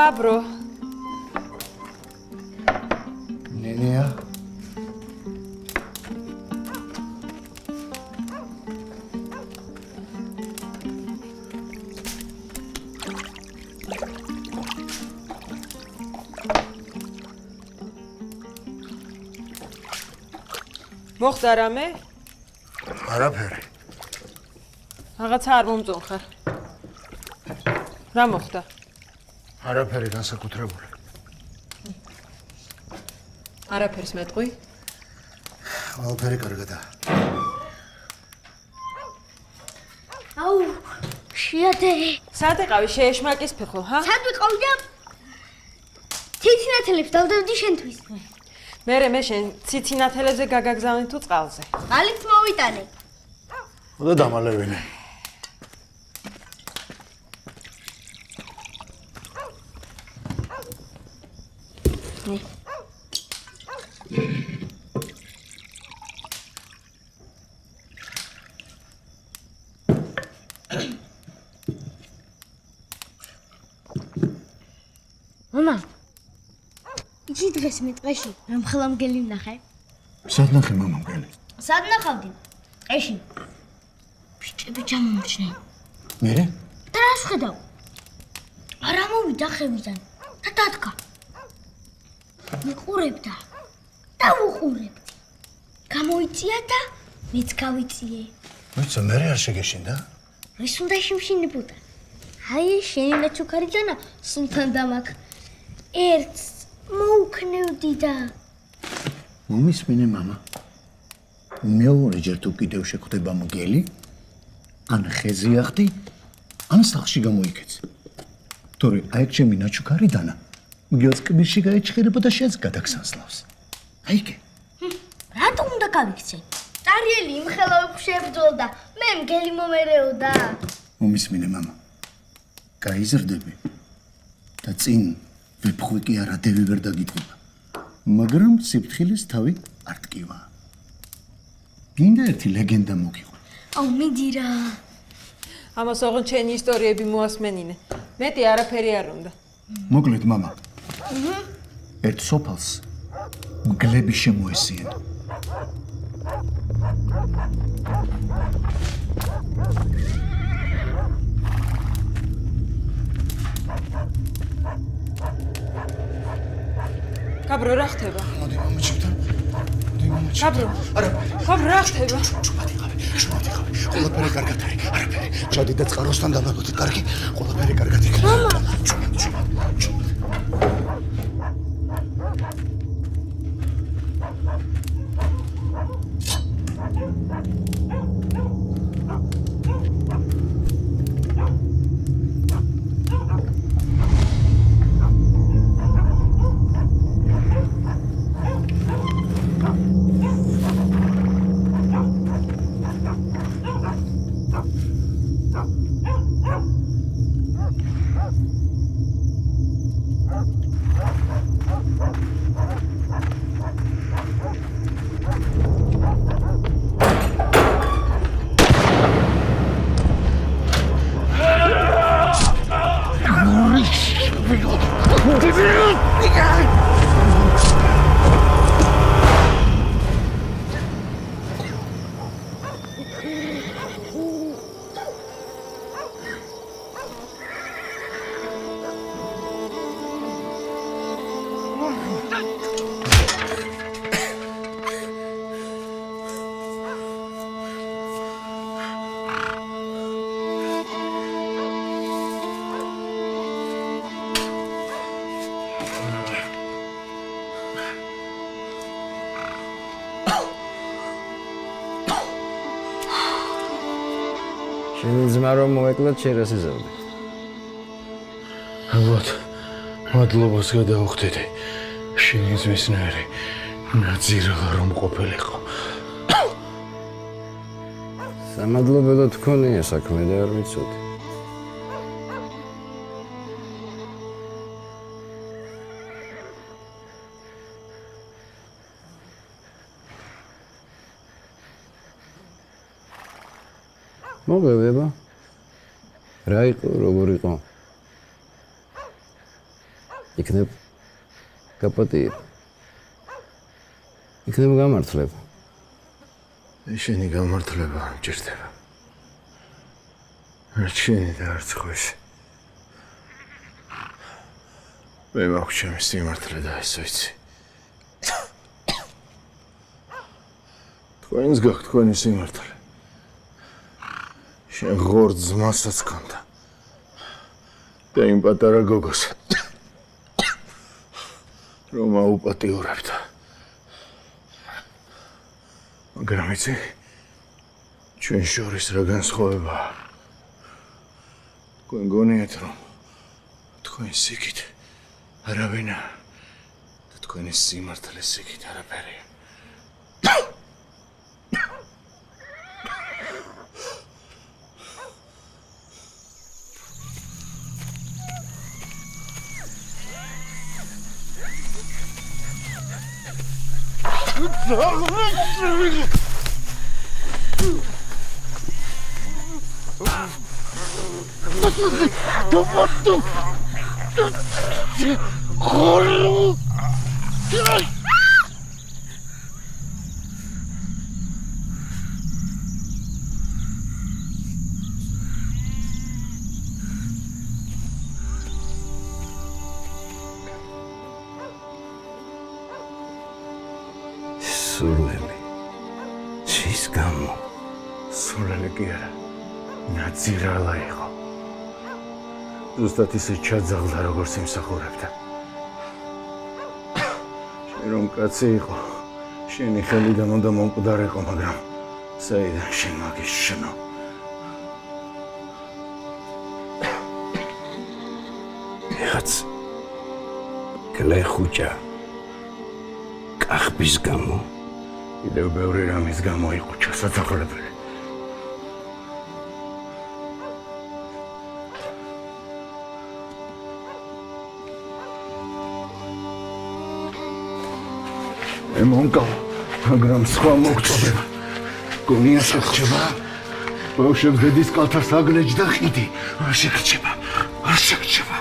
Gabro. Nenea. Moxda rame? Araperi. Რაღაცა არ მომწონხარ. რა მოხდა? Araperi განსაკუთრებული. არაფერს მეტყვი? ყველაფერი კარგადაა. აუ, შეადე. სად ეყავი შეეშმაკის ფეხო, ჰა? სად ვიყავი და ციცინათელებს დავდებდი შენთვის. მე შენ ციცინათელებზე გაგაგზავნი თუ წყალზე? მალით მოვიტანე. და დამალევინე. Mama, იცი დღეს მე ტყეში რამხელა მგელი ვნახე? სად ნახე მამა მგელი? სად ნახავდი? ტყეში. ბიჭები ჩამომჩნენ. მერე? და რას ხედავ? არა მოვიდა ხევიდან და დადგა. მიყურებდა და უყურებდი. გამოიწია და მეც გავიწიე. ვიცი, მერე არ შეგეშინდა? რის უნდა შიმშინებოდა? აი, შენი ნაჩუქარიჯანა სულთან დამაკ. ერთს მოუქნევდი და მომისმინე მამა. მეორეჯერ თუ კიდევ შეხვდება მგელი, ან ხეზე ახდი, ან სახლში გამოიქეც. თორე აი ჩემი ნაჩუქარიდანა მგელს კბილში გაეჩხერება და შენს გადაგსანსლავს. აიგე. რატომ უნდა გავიქცე? წარიელი იმხელა უხშებდოდა, მე მგელი მომერეოდა. მომისმინე მამა. გაიზრდები და წინ ვეფხვი კი არა დევი ვერ დაგიწყება. მაგრამ სიფრთხილეს თავი არ ტკივა. გინდა ერთი ლეგენდა მოგიყვე. აუ მიდი რა. ამას ოღონდ ჩენი ისტორიები მოასმენინე. მეტი არაფერი არ უნდა. მოკლედ მამა. ერთ სოფალს მგლები შემოესიენ. Gabro, რა ხდება? მოდი მომჩივდა. Gabro. არაფერი. Gabro, რა ხდება? შუბადი ხავი. ყველაფერი კარგად არის. არაფერი. ჩადი და წყაროსთან დამაგოდი. კარგი? ყველაფერი კარგად იქნება. მამა. შენი ძმა რომ მოეკლათ შერასიზავდი. ალბათ მადლობას გადაუხდიდი. შენი ძმისნაირი ნაძირალა რომ ყოფილიყო. სამადლობელო თქონია საქმე და არ ვიცოდი. მოგევება? რა იყო, როგორ იყო? იქნებ გაპატიებ. იქნებ გამართლება. შენი გამართლება არ მჭირდება. არც შენი და არც ხვის. მე მაქვს ჩემი სიმართლე და ეს ვიცი. თქვენს გაქვთ თქვენი სიმართლე. შენ ღორ ძმასაც ჰქონდა. და იმ პატარა გოგოს. რომ აუპატიურებდა. მაგრამ იცი, ჩვენ შორის რა განსხვავებაა. თქვენ გონიათ, რომ თქვენ სიკით არავინა და თქვენი სიმართლე სიკით არაფერია. სულელი რის გამო სულელი კი არა, ნაძირალა იყო. ზუსტად ისე ჩაძაღლდა, როგორც იმსახურებდა. შენ რომ კაცი იყო, შენი ხელიდან უნდა მომკვდარიყო, მაგრამ საიდან შენ მაგის შნო. ეხაც კლე ხუჭა კახბის გამო კიდევ ბევრი რამის გამო იყო ჩასაძაღლებელი. მე მომკავა, მაგრამ სხვა მოგწოდება. გონია შეგრჩება. ბავშვებს დედის კალთას აგლეჯ და ხიდი. არ შეგრჩება. არ შეგრჩება.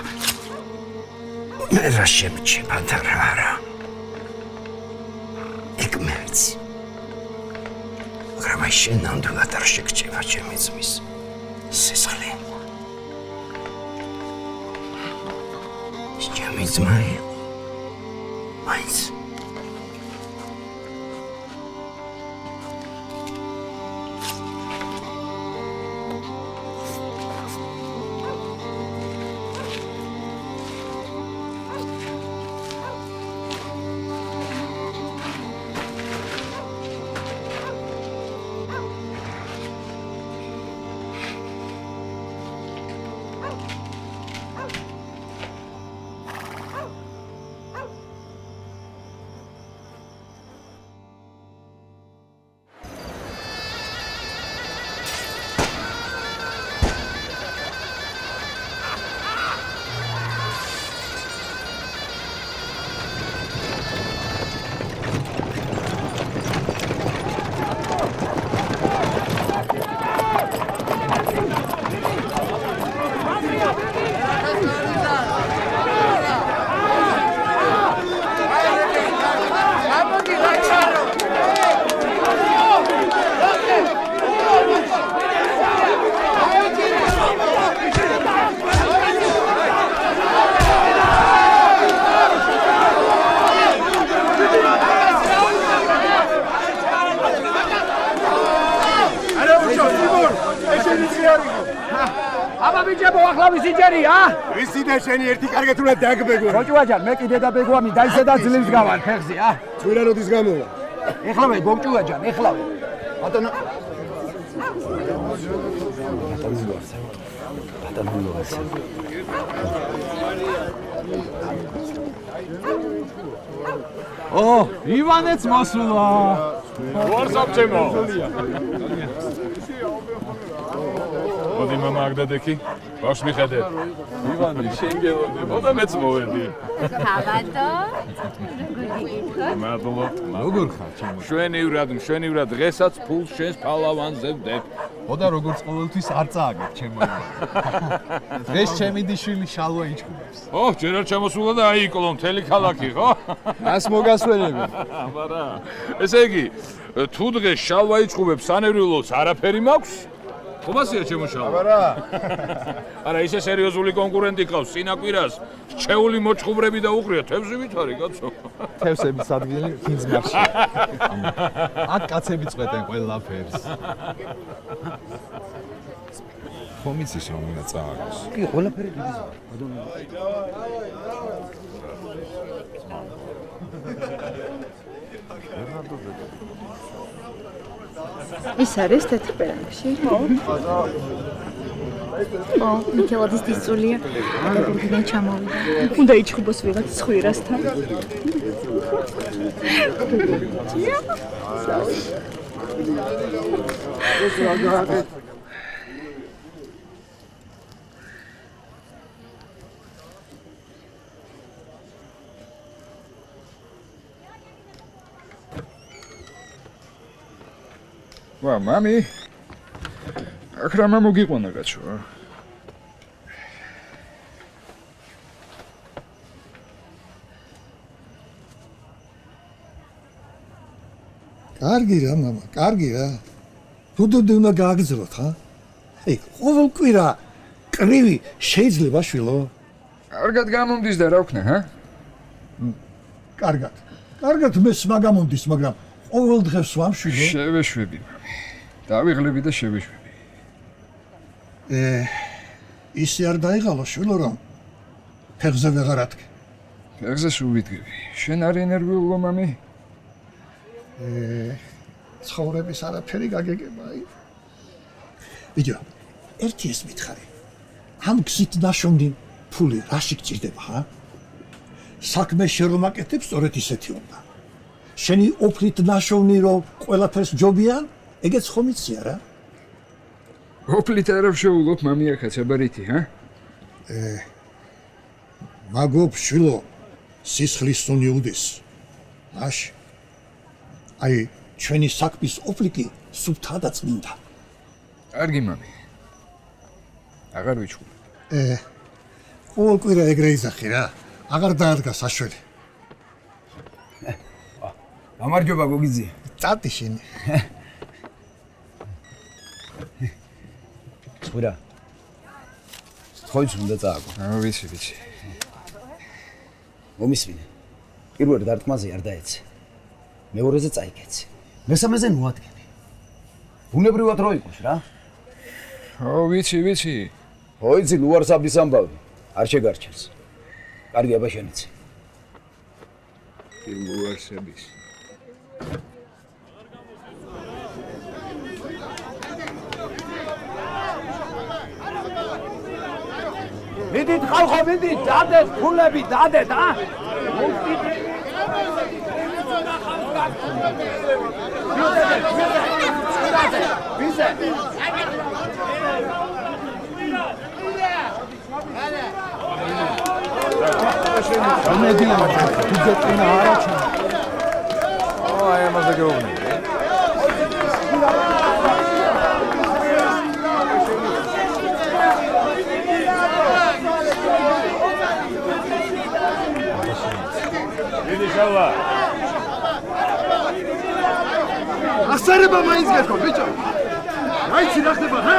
მე რა შემჩება და რა არა. ეგ მეც. მაგრამ აი შენ ნამდვილად არ შეგრჩება ჩემი ძმის სისხლი. ის ჩემი ძმა იყო. მაინც შენი ერთი კარგად უნდა დაგბეგო. ბოჭუაჯან, მე კიდე დაბეგოამი დაისა და ძლივს გავარ ფეხზე, ა? თულა როდის გამოვა? ეხლავე ბოჭუაჯან, ეხლავე. ბატონო. ო, ივანეც მოსულა. ვარსაბჭემო. მოდი მამა აგდადექი, ბავშვს მიხედე. ივანი, შენ გელოდი, მოდა მეც მოვედი. ბაბადო, როგორ მადლობ. როგორ ხარ, ჩემო? მშვენივრად, დღესაც ფულს შენს ფალავანზე ვდებ. ხოდა როგორც ყოველთვის არ წააგებ, ჩემო. დღეს ჩემი დიშვილი შალვა იჭკუბებს. ჯერ არ ჩამოსულა და აიკლო მთელი ქალაქი, ხო? ას მოგასვენებენ. აბარა. ესე იგი, თუ დღეს შალვა იჭკუბებს სანერვილოს არაფერი მაქვს? ხომასია ჩემო შალვა. აბარა. არა, ისე სერიოზული კონკურენტი ყავს წინაკვირას. რჩეული მოჭხუბრები და უყრია თევზი ვითარი, კაცო. თევზების ადგილი ფინძმარში. აქ კაცები წვეტენ ყველაფერს. ხომ იცის რომ უნდა წააგოს? კი, ყველაფერი დიდი ის არის თეთრპერანგში? ო, მიქელაძის დისწულია. გადაგურგიდან ჩამოვიდა. უნდა იჭხუბოს ვიღაც ცხვირასთან. ვა, მამი. აქ რა მოგიყვანა კაცო? კარგი რა, მამა, კარგი რა. როდემდე უნდა გააგზავნოთ, ხა? ყოველ კვირა კრივი შეიძლება შვილო? კარგად გამომდის და რა ვქნა, ჰა? კარგად მეც მაგამონდის, მაგრამ ყოველ დღეს ვამშვიდო. შევეშვები, მამი. დავიღლები და შევეშვები. ისე არ დაიღალო შვილო რომ ფეხზე ვეღარ ატკე. ფეხზე სულ ვიდგები. შენ არ ენერგიულო, მამი? ცხოვრების არაფერი გაგეგება, აი. ვიდეო, ერთი ეს მითხარი. ამ გზით ნაშოვნი ფული რაში გჭირდება, ხა? საქმე შერომაკეთებს სწორედ ისეთი უნდა. შენი ოფლით ნაშოვნი რომ ყველაფერს ჯობიან, ეგეც ხომ იცია რა? ოფლით არ ვშეულობ, მამი ახაც აბარითი, ჰა? მაგობ შვილო, სისხლის სუნი უდის. მაშ აი, ჩვენი საქმის ოფლიკი სუფთა და წმინდა. კარგი, მამი. აღარ ვიჩხუბ. ყოველ კვირა ეგრე იზახი რა. აღარ დაადგა საშველი. გამარჯობა გოგიძე. წატი შენი. ხურა. ხოიც უნდა წააგო. ვიცი. მომისმინე. პირველ დარტყმაზე არ დაეცე. მეორეზე წაიკეცე. მესამეზე მოადგები. ბუნებრივად რო იყოს რა. ვიცი. ხოიცი ლუარსაბის ამბავი. არ შეგარჩენს. კარგი აბა შენიც. ლუარსაბის. მიდით ხალხო, მიდით, დადეთ ფულები, დადეთ, ა? ვიზე. ამედია, თუძეტინა არაჩა. აი ამაზე გეუბნები. შალვა. ასარება მაინც გეთქო, ბიჭო. მაიცი რა ხდება, ჰა?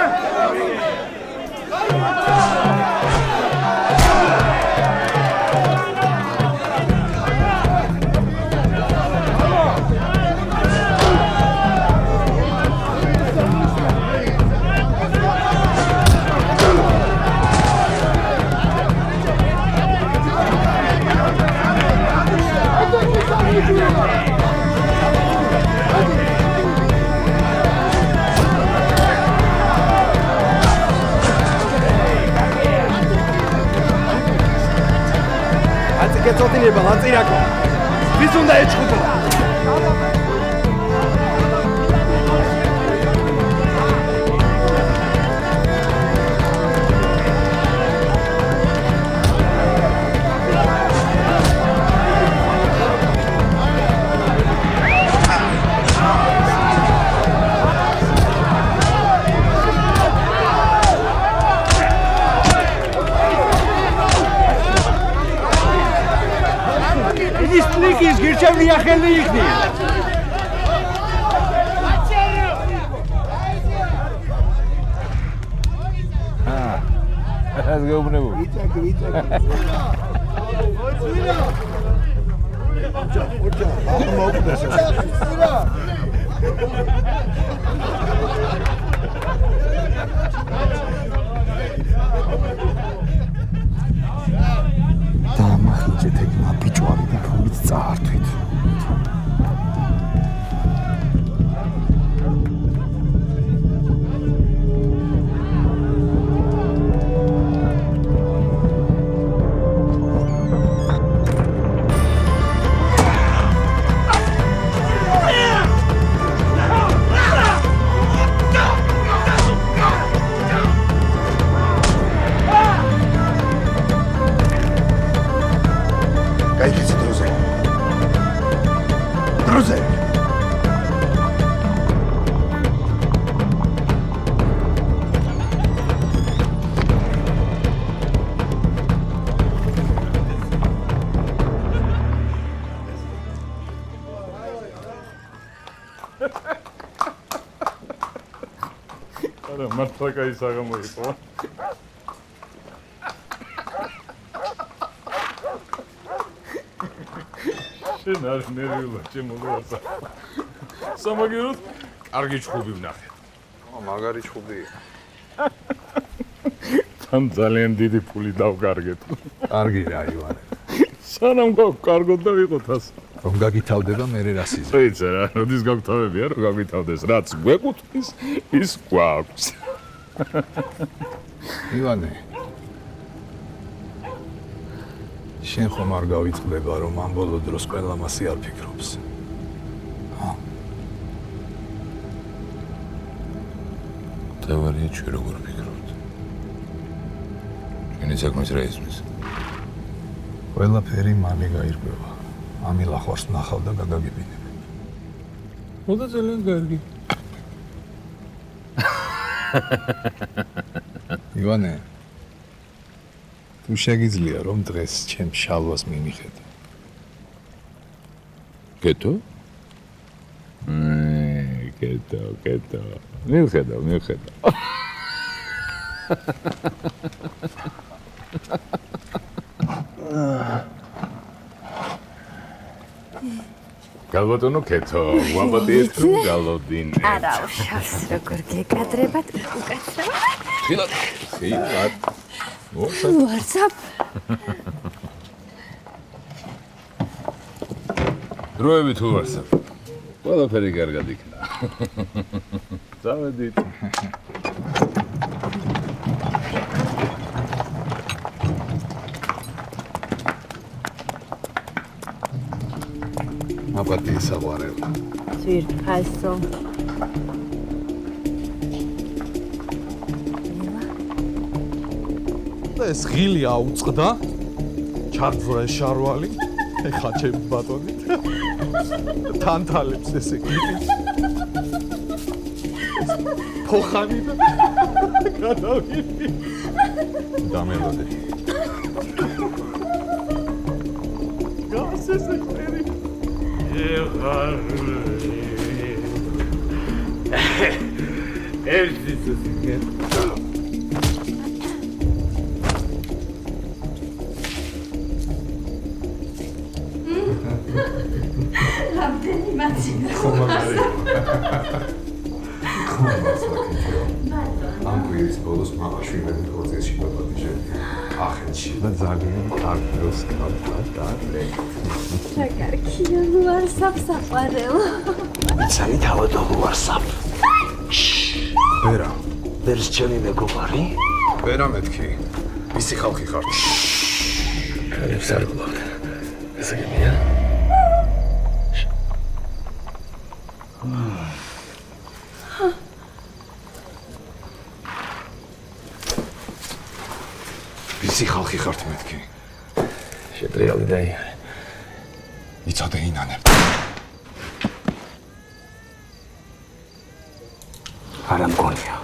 გეწოდინება ლაწირაკო. ვის უნდა ეჭხუბო? ხელი იქნი. ეს გეუბნებო. დამახინჯეთ ეგ მაბიჭვარი და ფულით წაართვით. გაიქეცი დროზე. დროზე. არა, მართლა კაი საღამო იყო. შენ არ ნერვიულა ჩემო ლოცა. სამაგიეროდ კარგი ჩხუბი ვნახე. მაგარი ჩხუბია. თან ძალიან დიდი ფული დავკარგეთ. კარგი რა ივანე. სანამ გავკარგოთ და ვიყოთ ასე. რომ გაგითავდება მე რას იზრ. წეიცა რა, როდის გავგთავებია, რომ გავითავდეს, რაც გვეკუთვნის, ის გვაქვს. ივანე. შენ ხომ არ გავიწყდება, რომ ამ ბოლო დროს ყველა მასე არ ფიქრობს. დავარია ჩვენ როგორ ფიქრობთ. ჩვენი საქმეს რა ისმის? ყველაფერი მალე გაირკვევა. ამილ ახვარს ნახავ და გაგაგებინებ. მოდა ძალიან კარგი. ივანე, თუ შეგიძლია რომ დღეს ჩემ შალვას მიმიხედა. კეთო? კეთო. მივხედავ. გალბატონო კეთო, ვაპატიეთ რომ გალოდინე. არა, უშავს როგორ გეკადრებათ უკაცრავად. ხილად. WhatsApp. დროებით WhatsApp. ყველაფერი კარგად იქნა. წავედით. აპატი საყვარელი. ძვირფასო. ეს ღილი აუწყდა. ჩარძვრა ეს შარვალი. ეხა ჩემი ბატონი. თანთალებს ესე გიტის. ფოხანი და გადავიდი. დამელოდე. გასესე ფერი. რამდენი მაცინდა. ამ კვირის ბოლოს მამაშვილი პროცესში დაბადიშე. ახეთში და ძალიან კარგი დროს გავდადე. რა კარგია, WhatsApp საყვარელო. იცანი თავად WhatsApp. ვერა, ვერს ჩემი მეგობარი? ვერა მეთქი. ისი ხალხი ხარ. ეს არ გლოთ. ესე გემია? ისი ხალხი ხარ მეთქი. შეტრიალი და იცოდე ინანებ. არა მგონია.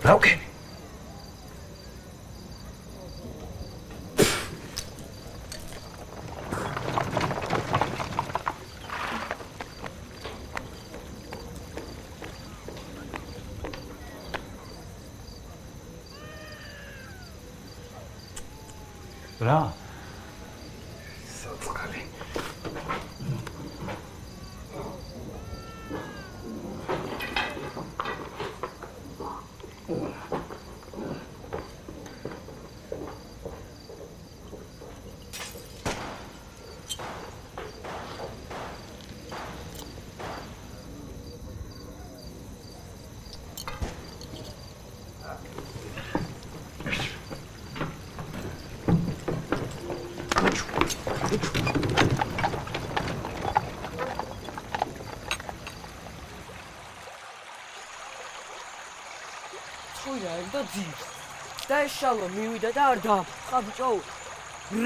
რაკი? რა? საწყალი. და ეს შალვა მივიდა და არ დააფრთხა ბიჭო.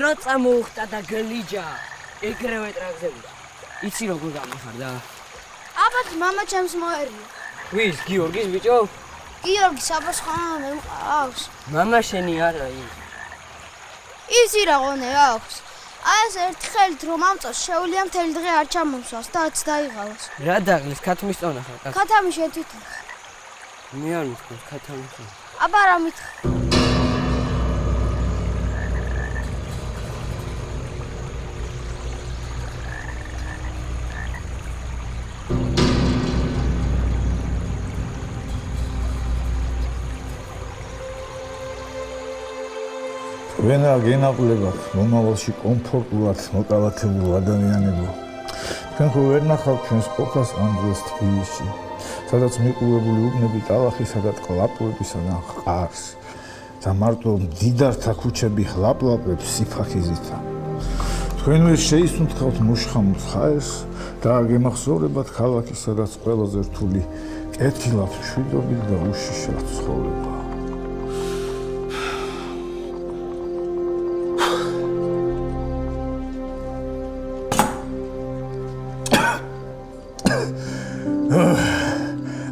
რა წამოუხტა და გლიჯა. ეგრევე ტრაგზებდა. იცი როგორ გამიხარდა? აბათ მამა ჩემს მოერია. ვის გიორგის ბიჭო? გიორგის აბას ხანა მე მყავს. მამა შენი არა ის. ისი რა ღონე აქვს. აი ეს ერთ ხელით რომ ამწოს შეუძლია მთელი დღე არ ჩამომსვას და აც დაიღალოს. რა დაღლის ქათმის ტონა ხარ? ქათამი შენ თვითონ. მე არ მithქოს ქათამი. აბა რა მithქ. ვენა გენაკლებათ მომავალში კომფორტულად მოკალათებულ ადამიანებო. თქვენ ხო ვერ ნახავთ ჩვენს ყოფას ამ დროს თბილისში, სადაც მიყურებული უბნები ტალახისა და ყლაპუებისა და ყარს და მარტო მდიდართა ქუჩები ხლაპლაპებს სიფაქიზითა. თქვენ ვერ შეისუნთქავთ მუშხამოს ხაერს და არ გემახსოვრებათ ქალაქი, სადაც ყველაზე რთული კეთილად მშვიდობით და უშიშრად ცხოვრება.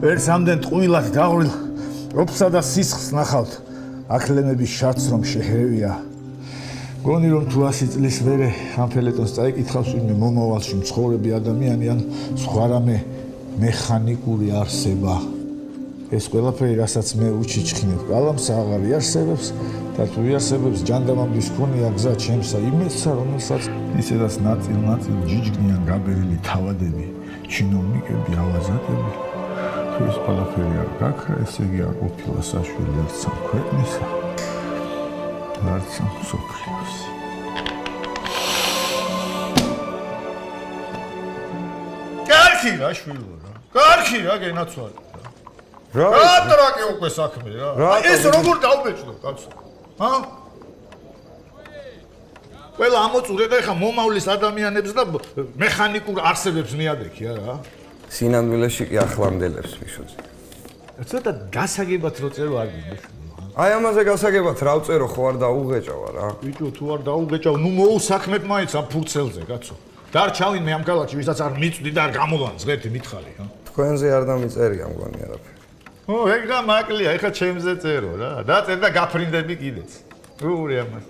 ვერც ამდენ ტყუილად დაღვრილ ოფსა და სისხლს ნახავთ, აქლემების შარც რომ შეჰრევია. გონი რომ თუ 100 წლის მერე ამ ფელეტონს წაიკითხავს ვინმე მომავალში მცხოვრები ადამიანი ან სხვა რამე მექანიკური არსება. ეს ყველაფერი, რასაც მე უჩიჩხინებ კალამს, აღარ იარსებებს და თუ იარსებებს ჯანდამამდის ქონია გზა ჩემსა იმეცსა, რომელსაც ისედაც ნაწილ-ნაწილ ჯიჯგნიან გაბერილი თავადები, ჩინოვნიკები, ავაზატები. ეს ყველაფერი არ გაქრა, ესე იგი არ ყოფილა საშველი არც ამ ქვეყნისა, არც ამ მსოფლიოს. კარგი რა შვილო რა, კარგი რა გენაცვალე რა. რატრაკი უკვე საქმე რა. ეს როგორ დავბეჭდო კაცო? ჰა? ყველა ამოწურე და ეხა მომავლის ადამიანებს და მექანიკურ არსებებს მიადექია რა. სინამდვილეში კი ახლანდელებს მიშოძე. ცოტა გასაგებად რო წერო არ გინდა. აი ამაზე გასაგებად რა ვწერო ხო არ დაუღეჭავა რა. ბიჭო თუ არ დაუღეჭავ, ნუ მოუსაქმეთ მაინც ამ ფურცელზე, კაცო. დარჩავინ მე ამ კალათში, ვისაც არ მიწვდი და არ გამოვანს, ღერთი მითხარი, ჰა. თქვენზე არ დამიწერია მგონი არაფერი. ო, ეგ რა მაკლია, ეხა ჩემზე წერო რა. დაწერ და გაფრინდები კიდეც. ური ამას.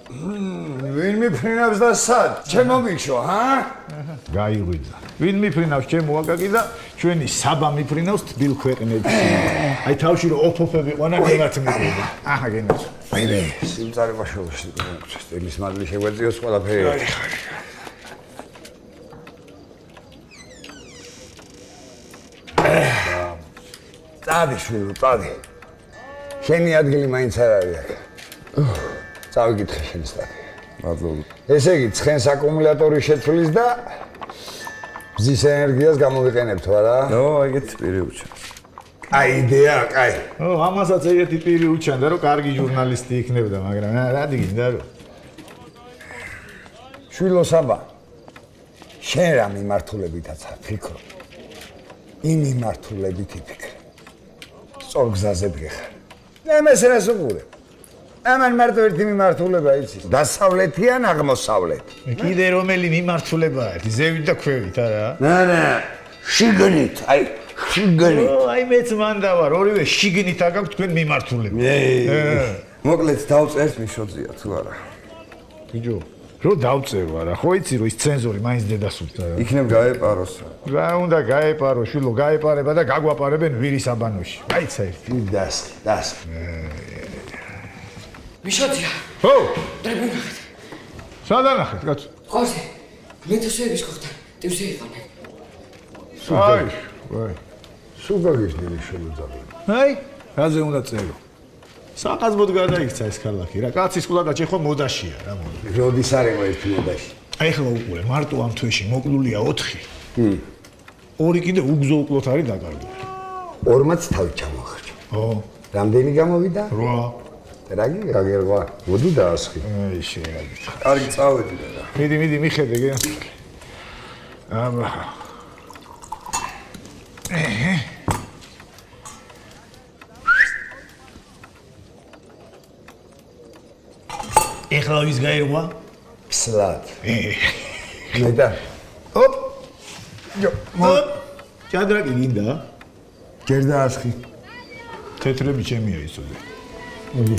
ვინ მიფრინავს და სად? ჩემო გიქშო, ჰა? გაიღვიძა. ვინ მიფრინავს ჩემო აკაკი და ჩვენი საბა მიფრინავს თბილ ქვეყნებში. აი თავში რომ ოფოფები ყვანა გენათ მიყიდა. აჰა გენათ. აიმე, სიმწარე ბაშოვში გქონდეს. ემის მადლი შეგვეციოს ყველაფერი. წადი შვილო, წადი. შენი ადგილი მაინც არ არის აქ. წავიკითხე შენ სტატია. მადლობა. ესე იგი, ცხენს აკუმულატორი შეცვლის და მზის ენერგიას გამოვიყენებთ, არა? ნო, ეგეთი პირი უჩანს. კაი იდეა, კაი. ო, ამასაც ეგეთი პირი უჩანდა, რომ კარგი ჟურნალისტი იქნებოდა, მაგრამ რა დგინდა რომ შვილო საბა. შენ რა მიმართულებითაც ფიქრო. იმ მიმართულებით იფიქრე. სწორ გზაზე დგეხარ. ნემესერას უყურე. ამან მარტო ერთი მიმართულება იცი. დასავლეთი ან აღმოსავლეთი? კიდე რომელი მიმართულებაა? ზევით და ქვევით, არა? ნანა, შიგნით, აი, შიგნით. ო, აი მეც მანდა ვარ, ორივე შიგნით აგაქვთ თქვენ მიმართულება. მოკლედ დავწერთ მიშოძია თუ არა. ბიჭო, რო დავწერო არა, ხო იცი რომ ის ცენზორი მაინც დედას უწევს. იქნებ გაეპაროს. რა უნდა გაეპარო, შვილო, გაეპარება და გაგვაპარებენ ვირის აბანოში. მაიცა ერთი. დასკი. მიშოძია. ხო? დრებენახეთ. სადანახეთ, კაცო? ყავზე. მეთოსეების ხოხთან. დევზე იყავდნენ. აი, სუგაგიშნილი შემოძაბე. აი, რაზე უნდა წერო? საყაზბოდ გადაიქცა ეს ქალაქი რა. კაცის ყულა გაჭეხვა მოდაშია რა მოდი. როდის არის ეს მოდაში? აი ხლა უყურე, მარტო ამ თვეში მოკლულია 4. 2 კიდე უგზო უკლოთ არის დაკარგული. 2-მაც თავი ჩამოახარჯა. ო, რამდენი გამოვიდა? 8. რა გაგერვა? მოდი დაასხი. აი შეერაგეთ. კარგი წავედი და. მიდი მიხედე გე. აბა. ეხლა ვის გაირვა? ფსლად. მე და. ოპ. ჯო. ჩადრაკი გინდა? ჯერ დაასხი. თეთრები ჩემია ისოზე. მოდი.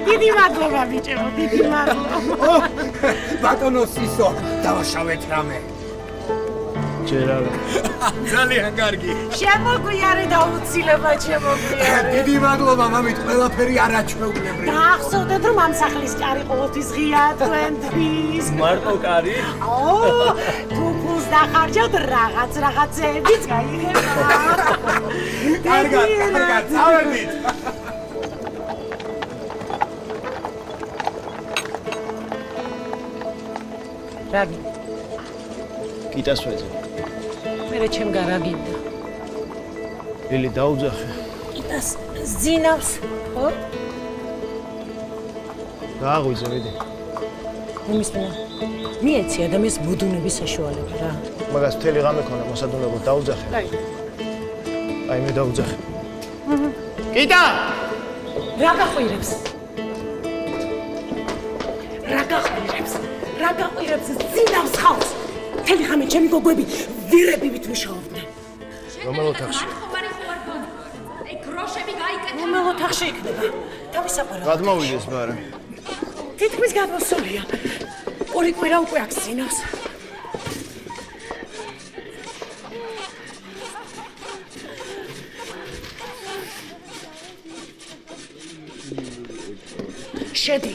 დიდი მადლობა ბიჭებო, დიდი მადლობა. ბატონო სისო, დავაშავეთ რამე. ჯერ არა. ძალიან კარგი. შემოგვიარე და უცილება შემოგვიარე. დიდი მადლობა მამით, ყველაფერი არაჩვეულებრივი. დაახსოვდეთ რომ ამ სახლის კარი ყოველთვის ღია თქვენთვის. მარტო კარი? ფუფუს დახარჯავთ რაღაცებიც გაიღება. კარგად, წავედით. რაგი? კიტას ვეძებ. მე ჩემ გარაგინდა. ლილი დაუძახე. კიტას ზინავს, ხო? გააღვიძე, ვიდი. უმისმენა. მიეცი ადამიანის ბუდუნების საშუალება რა. მაგას მთელი ღამე ქონა მოსადუნებლად დაუძახე. აი. აი მე დაუძახე. კიტა! რა გაყვირებს? რა გაყვირებს? რა გაყვირებს ზინავს ხალხს? მთელი ღამე ჩემი გოგოები ვირებივით მუშაობდნენ. რომელ ოთახში? აი გროშები გაიკეთე. რომელ ოთახში იქნება? თავისაყრა. გადმოვიდეს ბარა. თითქმის გადმოსულია. ორი კვირა უკვე აქ ზინავს. შედი.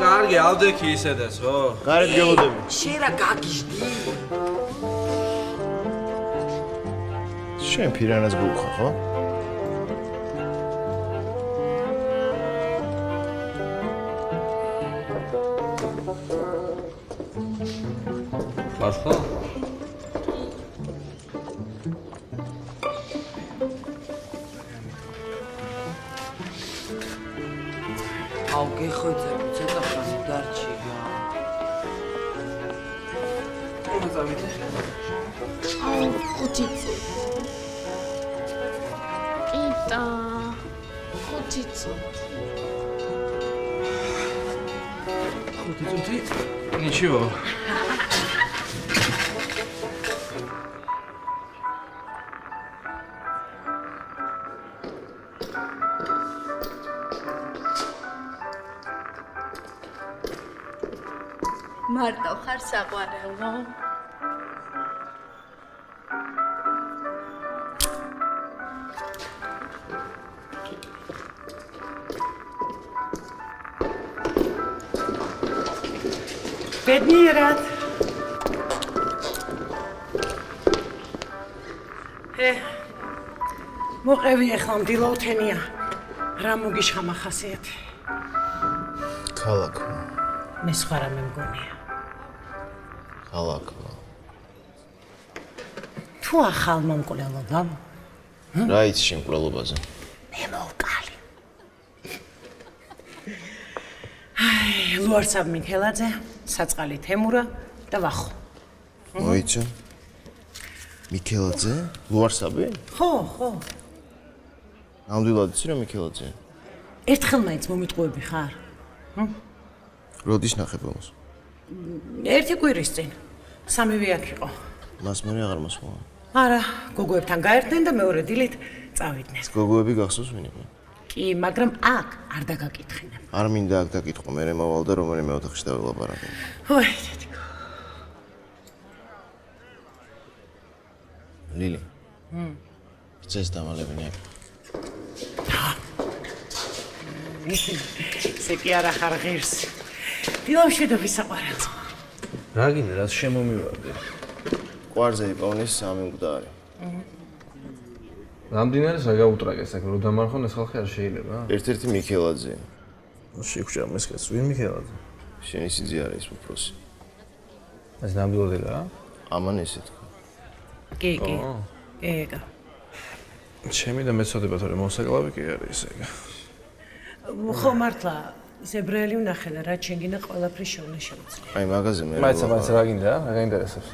კარგი, ავდექი ისედაც, ხო? გარეთ გელოდები. შენ რა გაგიჟდი? შენ ფირანას გულხარ, ხო? მართლა? აუ გეხოიცები, ცოტა ხანი დარჩიგა. რომ წავიდე? აუ, 5 წუთი. კიტა. 5 წუთი. 5 წუთი? Ничего. მარტო ხარ საყვარელო? ბედნიერად. მოყევი ახლა მდილოთენია. რა მოგიშხამახასიათე? ქალაქო. მე სხვა რამე მგონია. ქალაქო. თუ თუ ახალმა მკვლელობამ? რა იცი შემკვლელობაზე? მე მოვკალი. აი, ლუარსაბ მიქელაძე, საწყალი თემურა და ვახო. მოიცა? მიქელაძე? ლუარსაბი? ხო. ნამდვილად იცი რა მიქელაძე? ერთხელ მაინც მომიტყუები ხარ? როდის ნახებ ამას? ერთი კვირის წინ. სამივე აქ იყო. მას მე აღარ მოსვლა. არა, გოგოებთან გაერთნენ და მეორე დილით წავიდნენ. გოგოები გახსოვს ვინ იყო? კი, მაგრამ აქ არ დაგაკითხინებ. არ მინდა აქ დაკითხო, მე მოვალ და რომელიმე ოთახში დავილაპარაკო. ვაი, დედიკო. ლილი. წეს დამალებინე. ესე კი არა ხარ ღირს. დილავშედობის საყვარელს. რა გინდა, რაც შემომივარდი? ყვარზე იპოვნის 3 მკვდარი. რამდენად რა გაუტრაგეს აქ, რომ დამარხონ ეს ხალხი არ შეიძლება? ერთ-ერთი მიქელაძე. შეგვჭამ ეს კაცს, ვინ მიქელაძე? შენი სიძე არის უფროსი. ეს ნამდვილად რა? ამან ესე თქვა. კი. ეგა. ჩემი და მეცოდება თორე მოსაკლავი კი არის ეგა. ხო მართლა ზებრელი ვნახე და რა შეგინა ყველაფრის შოვნა შეუძლია. აი მაგაზე მე მაინც რა გინდა? რა გაინტერესებს?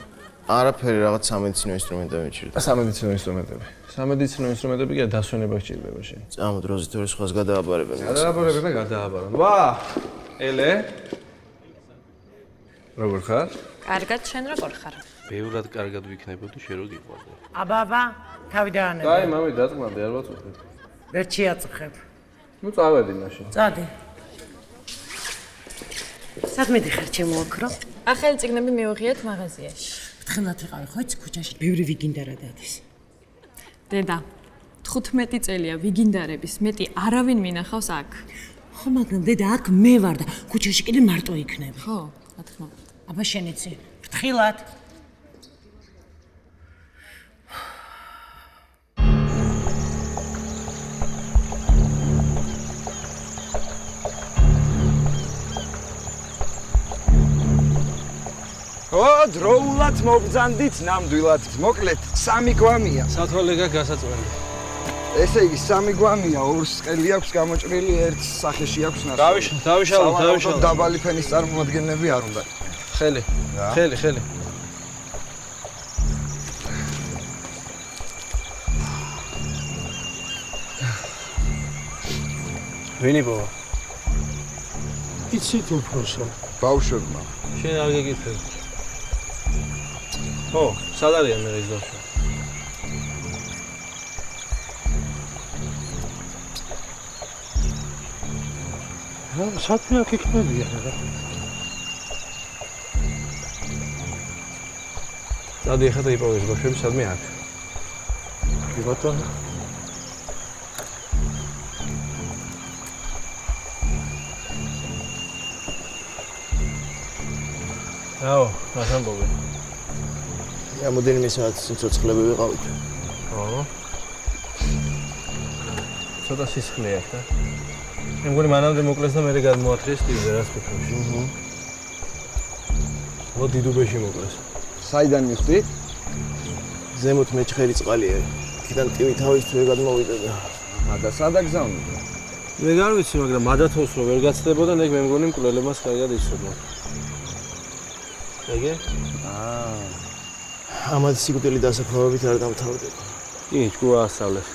არაფერი რაღაც სამედიცინო ინსტრუმენტები მიჭირდა. სამედიცინო ინსტრუმენტები. სამედიცინო ინსტრუმენტები კი დასვენება გჭირდება შენ. წამო დროზე თორე სხვას გადააბარებენ. გადააბარებენ და გადააბარონ. ვა! ელე. როგორ ხარ? კარგად, შენ როგორ ხარ? ბევრად კარგად ვიქნებოდი შენ რო გიყვარდე. აბა, თავი დაანებე. დაი, მამი, დაწმანდი, არ ვაწუხებ. ვერ შეაწუხებ. ნუ წავედი მაშინ. წადი. საქმე დიხარ ჩემო ოქრო? ახალი წიგნები მივიღიეთ მაღაზიაში. თხილად ვიყავი ხო იცი ქუჩაში ბევრი ვიგინდარა დადის. დედა, 15 წელია ვიგინდარების, მეტი არავინ მინახავს აქ. ხო, მაგრამ დედა აქ მე ვარ და ქუჩაში კიდე მარტო იქნები. ხო, რა თქმა უნდა. აბა შენ იცი, თხილად. დროულად მოგძანდით ნამდვილად. მოკლედ 3 გვამია. სათვალე გასაწველი. ესე იგი 3 გვამია, 2 ყელი აქვს გამოჭრილი, 1 სახეში აქვს ნასწორი. დავიშალოთ. დაბალი ფენის წარმოადგენლები არ უნდა. ხელი. ვინი ბო? იცით უფროსო. ბავშვებმა. შენ არ გეკითხები. ო, სად არიან მე ის ბავშვი? საქმე აქ იქნებიან რა. წადი ახლა და იპოვეს ბავშვები სადმე აქ. კი ბატონო. აო, რას ამბობე? რამოდენიმე საათი სიცოცხლები ვიყავით. ო. ცოტა სისხლი აქვს და. მე მგონი მანამდე მოკლეს და მე გადმოათრიეს ტივზე, რას ფიქრობ? ო დიდუბეში მოკლეს. საიდან მივხვდი? ზემოთ მეჩხერი წყალია. იქიდან ტივი თავისთვის გადმოვიდა და. და სადა გზავნით? მე არ ვიცი, მაგრამ მადათოს რო ვერ გაცდებოდა, მე მგონი მკვლელებას კარგად იცოდა. ეგე? ამათ სიკვდილი დასაფლავებით არ დამთავრდება. კი, ჯგუა ასწავლეს.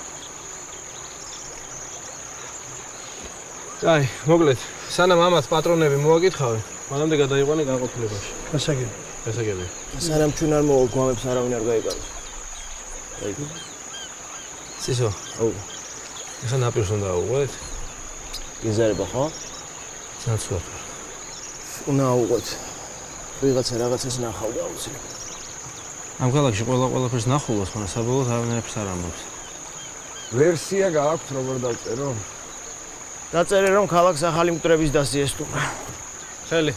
აი, მოკლედ, სანამ ამას პატრონები მოაკითხავენ, მანამდე გადაიყვანე განყოფილებაში. გასაგები. სანამ ჩვენ არ მოვალ გვამებს არავინ არ გაიგაროს. აი. სისო. აუ. ეხლა ნაპირს უნდა აუღვეთ? იზარება ხო? ნაცვლად. უნდა აუღვეთ. ვიღაცა რაღაცას ნახავდა აუცილებლად. ამ ქალაქში ყველაფერს ნახულობს, მაგრამ საბოლოოდ არავინებს არ ამბობს. ვერსია გააქვთ როგორ დავწერო? დაწერე რომ ქალაქს ახალი მკვდრების დასიესტუმრა. ხელი.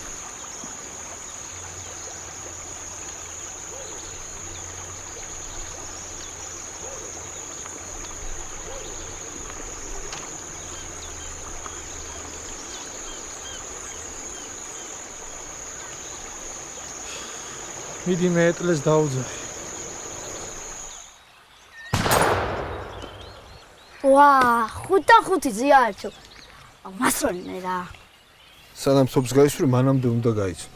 მიდი მე ეტლეს დაუძახი. ვა, 5-5 ზიარჩო. მასროლინე რა. სანამ თოფს გაისვრი, მანამდე უნდა გაიცნო.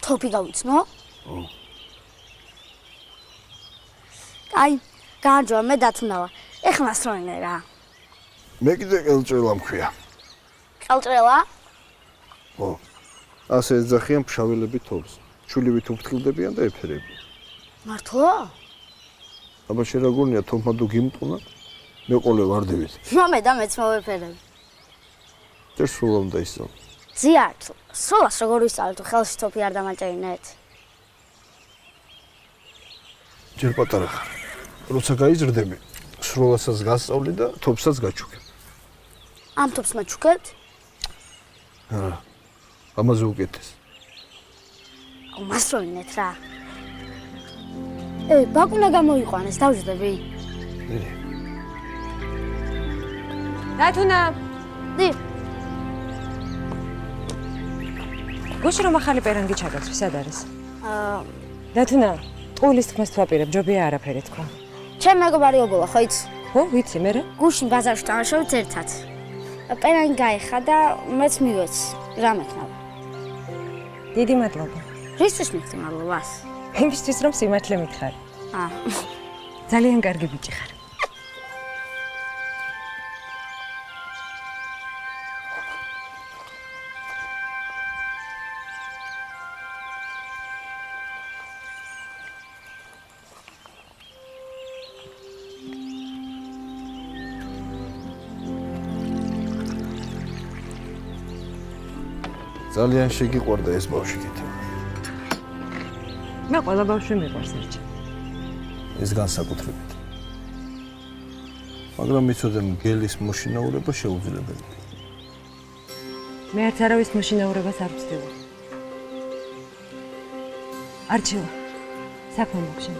თოფი გავიცნო? აი, გაჯო მე დათუნავა. ეხლა მასროლინე რა. მე კიდე ყელჭრელა მქვია. ყელჭრელა? ო. ასე ეძახიან ფშაველები თოფს. ჩულივით უფრთხილდებიან და ეფერებიან. მართლა? აბა შენ რა გონია თოფმა თუ გიმტყუნა? მე ყოლე ვარდებით. მომე და მეც მოვეფერებ. ჯერ სულ უნდა ისწავლო. ზიარჩო, სულას როგორ ვისწავლეთ, ხელში თოფი არ დამაჭერინეთ. ჯერ პატარა ხარ. როცა გაიზრდები, სროლასაც გასწავლი და თოფსაც გაჩუქებ. ამ თოფს მაჩუქებთ? არა. ამაზე უკეთეს. მასროლინეთ რა. ბაკუნა გამოიყვანეს, დავждები. დათუნა. დი. გუშინ რომ ახალი პერანგი ჩაგაცვი, სად არის? დათუნა, ტყუილის თქმას თვაპირებ, ჯობია არაფერი თქვა. ჩემ მეგობარი ობოლა, ხო იცი? ხო, ვიცი, მერე? გუშინ ბაზარში დავაშოვით ერთად. პერანგი გაიხა და მეც მივეც. რა მექნება? დიდი მადლობა. რისთვის მიხდი მადლობას? იმისთვის რომ სიმართლე მითხარი. ძალიან კარგი ბიჭი ხარ. ძალიან შეგიყვარდა ეს ბავშვი კითხვა. მე ყველა ბავშვი მიყვარს ერთში. ეს განსაკუთრებით. მაგრამ იცოდე მგელის მოშინაურება შეუძლებელია. მე არც არავის მოშინაურებას არ ვცდილობ. არჩილა, საქმე მოგშენ.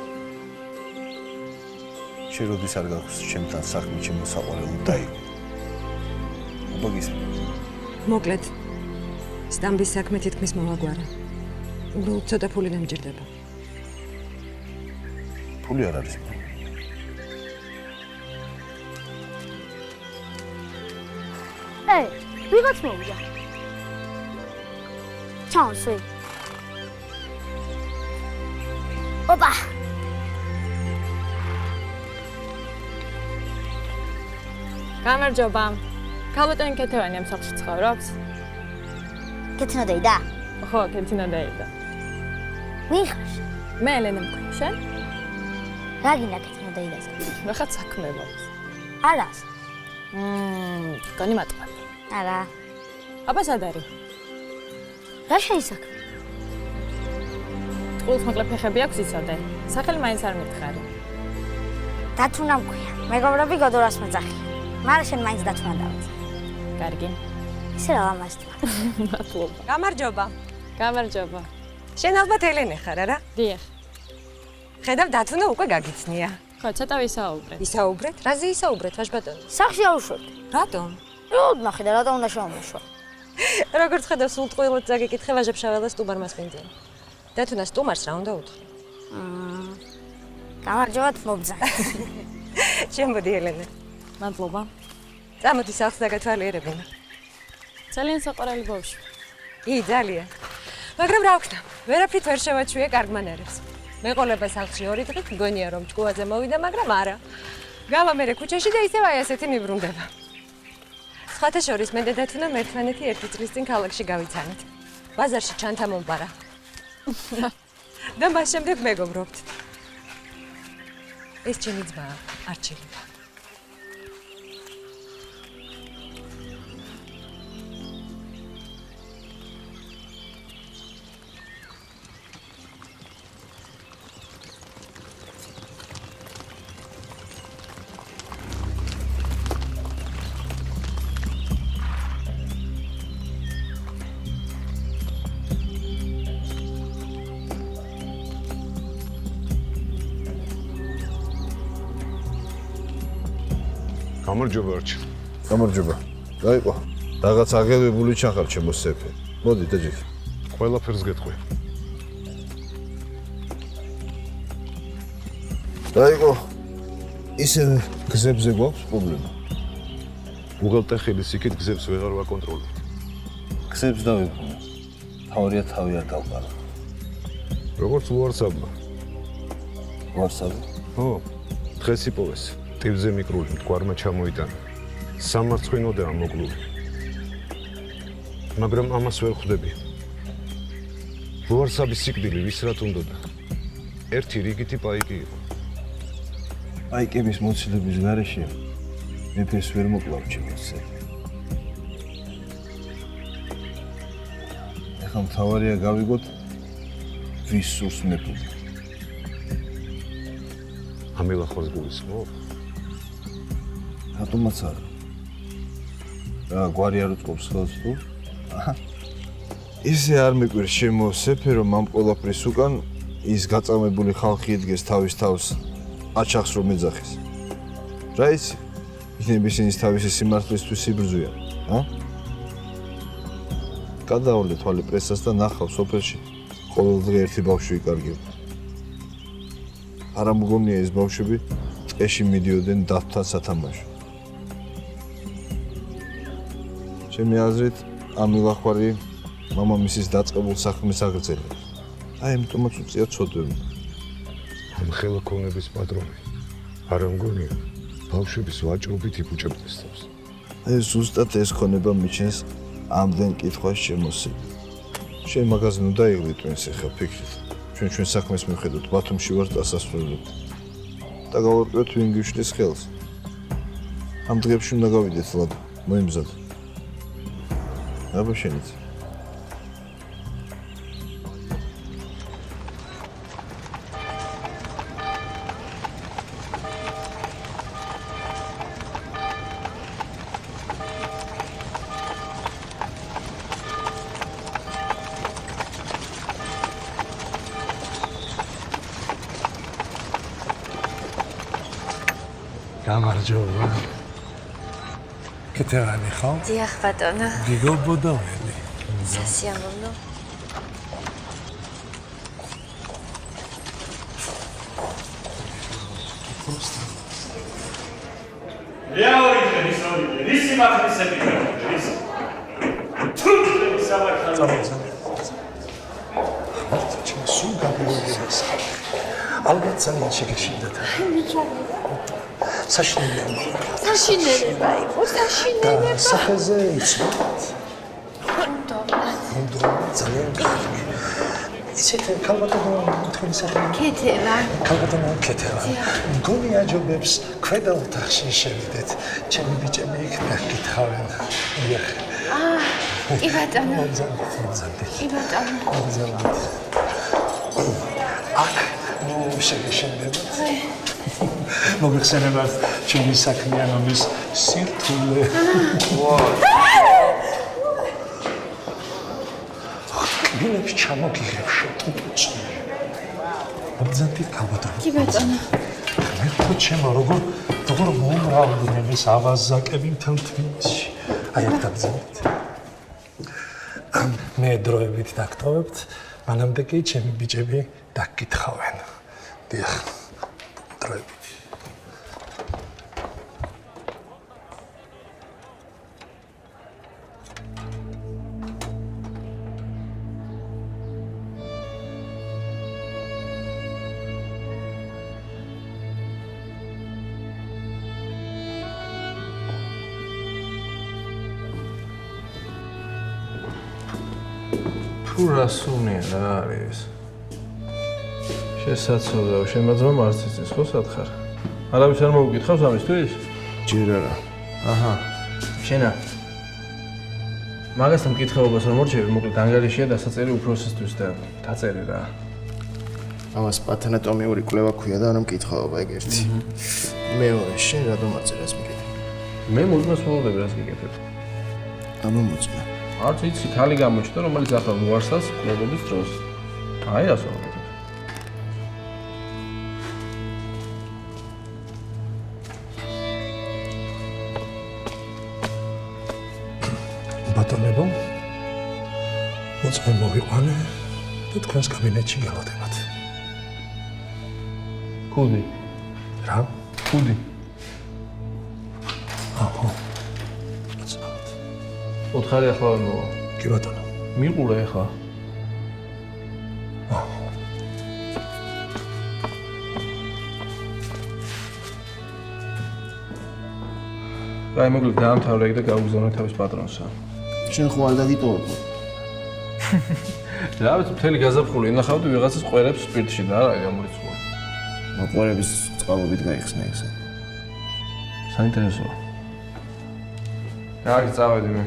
შენ როდის არ გაქვს ჩემთან საქმე ჩემო საყვარელო დაიგო. უბაგის. მოკლედ. სტამბის საქმე თითქმის მოვაგვარა. უბრალოდ ცოტა ფული დამჭირდება. ფული არ არის. ვიღაც მოვიდა. ჩაუსვი. ოპა. გამარჯობა. ქალბატონი ქეთევანი ამ სახლში ცხოვრობს? ქეთინა დაიდა? ხო, ქეთინა დაიდა. ვიხარ? მე ელენე მქვია, შენ? რა გინდა ქეთინა დაიდას? ნახა საქმე მაქვს. არას? განი მატყა. არა. აბა სად არის? რა შეისაქმე? წყულს მოკლე ფეხები აქვს იცოდე. სახელი მაინც არ მითხარი. დათუნა მქვია. მეგობრები გოდორას მეძახი. მაგრამ შენ მაინც დათუნა დავიწყე. კარგი. ისე რა ლამაზია. მადლობა. გამარჯობა. გამარჯობა. შენ ალბათ ელენე ხარ, არა? დიახ. ხედავ დათუნა უკვე გაგიცნია. ხო, ცოტა ვისაუბრეთ. ვისაუბრეთ? რაზე ისაუბრეთ, ვაჟბატონი? სახში ავუშვებთ. რატომ? ნახე და რატომ უნდა შევამოშვა? როგორც ხედავ, სულ ტყუილად წაგიკითხე ვაჟებშაველას სტუმარმა სპინძენ. დათუნა სტუმარს რა უნდა უთხრა? გამარჯობათ მობძანეთ. შემოდი ელენე. მადლობა. წამოდი სახლს დაგათვალიერებინა. ძალიან საყვარელი ბავშვი. ძალიან. მაგრამ რა ვქნა? ვერაფრით ვერ შევაჩვიე კარგმანერებს. მეყოლება სახლში 2 დღით, მგონია რომ ჭკუაზე მოვიდა, მაგრამ არა. გავამერე ქუჩაში და ისევ აი ასეთი მიბრუნდება. სხვათა შორის მე და დათუნა ერთმანეთი 1 წლის წინ ქალაქში გავიცანით. ბაზარში ჩანთა მომპარა. და მას შემდეგ მეგობრობთ. ეს ჩემი ძმაა, არჩილი. გამარჯობა არჩილ. გამარჯობა. დაიყო. რაღაც აღელვებული ჩახარ ჩემო სეფე. მოდი დაჯექი. ყველაფერს გეტყვი. დაიყო. ისევ გზებზე გვაქვს პრობლემა. უღელტეხილის იქით გზებს ვეღარ ვაკონტროლებთ. გზებს დავიბრუნე. თავია თავი არ დავყარა. როგორც უარსაბმა. უარსაბი? ხო. დღეს იპოვეს. ტივზე მიკრული მტკვარმა ჩამოიტანა. სამარცხვინოდაა მოკლული. მაგრამ ამას ვერ ხვდები. უარსაბის სიკვდილი ვისრათ უნდოდა. ერთი რიგითი პაიკი იყო. პაიკების მოცილების გარეშე მეფეს ვერ მოკლავ ჩემსე. ეხლა მთავარია გავიგოთ ვის სურს მეფობა. ამილახვას გულისხმობ? რატომაც არა? რა გვარი არ უწყობს ხელს თუ? ისე არ მეკვირს შემო სეფე რომ ამ ყველაფრის უკან ის გაწამებული ხალხი იდგეს თავის თავს აჩახს რომ ეძახეს. რა იცი? იქნებ ისინი თავისი სიმართლისთვის იბრძვიან, გადაავლე თვალე პრესას და ნახავ სოფელში ყოველდღე ერთი ბავშვი იკარგება. არა მგონია ეს ბავშვები ტყეში მიდიოდნენ დათვთან სათამაშო. ჩემი აზრით ამ მილახვარი მამამისის დაწყებულ საქმეს აგრძელებს. აი ამიტომაც უწია ცოდვები. ამ ხელოვნების პატრონი არ მგონია ბავშვების ვაჭრობით იფუჭებდეს თავს. აი ზუსტად ეს ქონება მიჩენს ამდენ კითხვას შემოსილ. შენ მაგაზე ნუ დაიღლით ვინც ახლა ფიქრით. ჩვენ საქმეს მივხედოთ ბათუმში ვარ დასასრულებლად. და გავარკვევთ ვინ გიშლის ხელს. ამ დღეებში უნდა გავიდეთ ლადო, მოიმზადე. აბა შენიც. გამარჯობა. კეთილანი ხო? დიახ ბატონო. გიგობოდაველი. სასიამოვნო. რეალიტეტი ვისი მართლისები ის თუნდები საბაქალო სულ გაგიგვეს ალბათ ძალიან შეგეშინდათ საშინელება იყო საშინელება სახეზე იცით ძალიან კარგი ისეთ ქალბატონო თქვენი საქმე კეთელა კეთელა მგონი აჯობებს ქვედა ოთახში შევიდეთ ჩემი ბიჭები იქ დაგკითხავენ კი ბატონო კი ბატონო აქ ნუ შეგეშინდებათ მოგხსენებათ ჩემი საქმიანობის სირთულე ბილებს ჩამოგიღებ შოტუჭი მოგზანთით ქალბატონო კი ბატონო მე ხო ჩემო როგორ მომრავლდნენ ეს ავაზაკები მთელ თბილისში აი აქ დაგზავნით მე დროებით დაგტოვებთ მანამდე კი ჩემი ბიჭები დაგკითხავენ დიახ დროებით თუ რასუნია რა არის? შესაძლოა შემაძმა მარც იცის ხო სათხარ? არავის არ მოუკითხავს ამისთვის? ჯერ არა. აჰა. შენა. მაგასთან მკითხაობას რომ მორჩები, მოკლედ ანგარიშია დასაწერი უფროსისთვის და დაწერე რა. ამას პათანატომიური კვლევა ქვია და არა მკითხაობა ეგ ერთი. მეორე შენ რატომ აწერას მიკითხე? მე მოძმას მოვდები რას გიკეთებ. ამომოწმა. არც იცი თალი გამოჩნდა რომელიც ახლა უარსას კვლევების დროს. აი რას ვაკეთებ. ბატონებო მოწმე მოვიყვანე და თქვენს კაბინეტში გელოდებათ. კუდი. რა? ხუდი. აჰა. 4 ახლა მოვა. კი ბატონო. მიყურე ახლა. რაი მოკლედ დაამთავრე და გაუგზავნე თავის პატრონსა. შენ ხო არ დაგიტოვებ? რა ვიცი, მთელი გაზაფხული ინახავდი ვიღაცას ყვერებს სპირტში და არა გამორიცხული. მოყვერების წყალობით გაიხსნა ესე. საინტერესოა. კარგი, წავედი მე.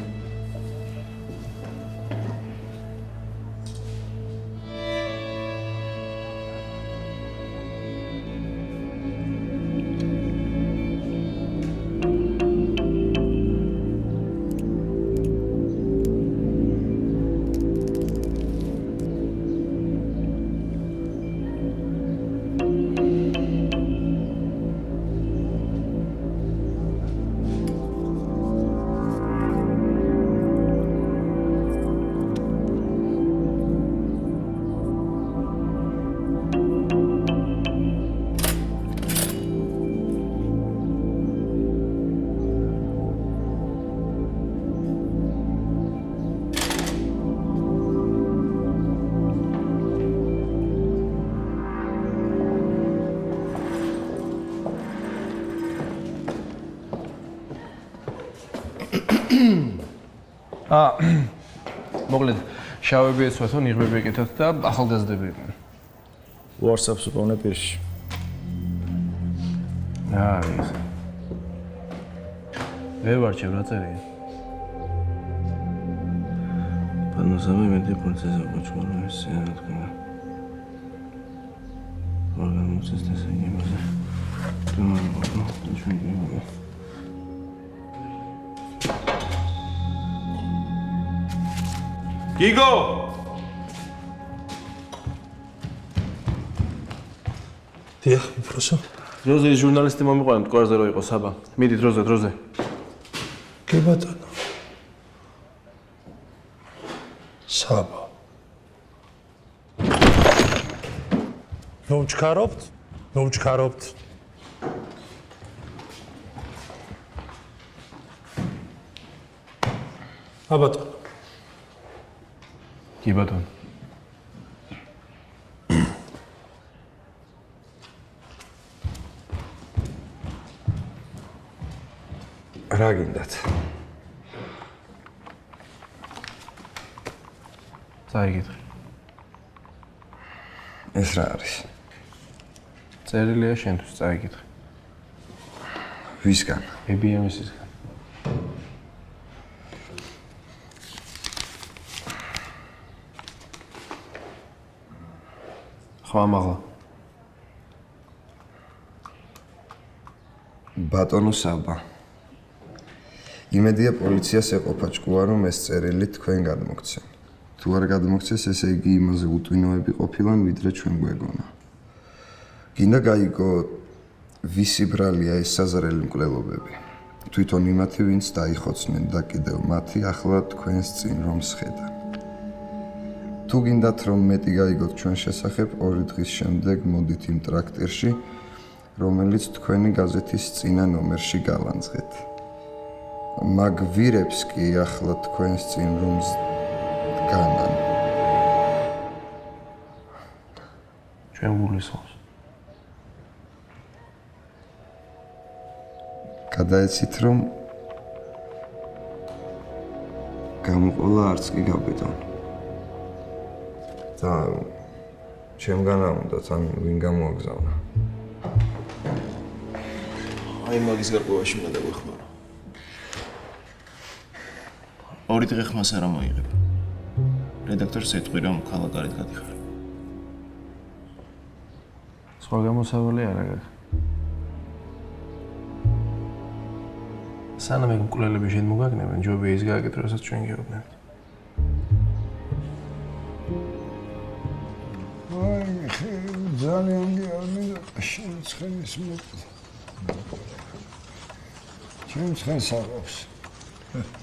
მოკლედ შავები ეცვათო, ნიღბები ეკეთათ და ახალგაზრდები იყვნენ. WhatsApp-ს უყოვნე პირში. რა არის? ვერ ვარჩევ რა წერია? პანოსამი მეტი პროცესა მოჩვენა ესე რა თქმა. ორგანიზაციის დასაინებაზე. გიგო! დიახ, უფროსო. დროზე ჟურნალისტი მომიყვანა მტკვარზე რო იყო საბა. მიდი დროზე. კი ბატონო. საბა. ნოუჩქარობთ. აბატონო. კი ბატონო. რა გინდათ? წაიგეთრე. ეს რა არის? წერილია შენთვის წაიგეთრე. ვისგან? EBMS-ისგან. ხო ამაღლა. ბატონო საბა. იმედია პოლიციას ეყოფა ჭკუა რომ ეს წერილი თქვენ გადმოგცემ. თუ არ გადმოგცეს, ესე იგი იმაზე უტვინოები ყოფილან, ვიდრე ჩვენ გვეგონა. გინდა გაიგო ვისი ბრალია ეს საზარელი მკვლელობები. თვითონ იმათი, ვინც დაიხოცნენ და კიდევ მათი ახლა თქვენს წინ რომ სხედან. თუ გინდათ რომ მეტი გაიგოთ ჩვენ შესახებ, 2 დღის შემდეგ მოდით იმ ტრაქტირში, რომელიც თქვენი გაზეთის წინა ნომერში გავანძღეთ. მაგ ვირებს კი ახლა თქვენს წინ რომ დგანან. ჩვენ გულისხმობს. გადაეცით რომ გამოყოლა არც კი გაბედონ. და ჩემგანა უნდა თან ვინ გამოაგზავნა. აი მაგის გარკვევაში უნდა დაგვეხმარო. 2 დღე ხმას არ მოიღებ. რედაქტორს ეთყვი რომ ქალაქარით გადიხარ. სხვა გამოსავალი არ აქვს. სანამ ეგ მკვლელები შენ მოგაგნებენ, ჯობია ის გააკეთო, რასაც ჩვენ გეუბნებთ. ძალიან გიარმინდა შენს ხენის მოკვდა. ჩემს ხენს აღავს.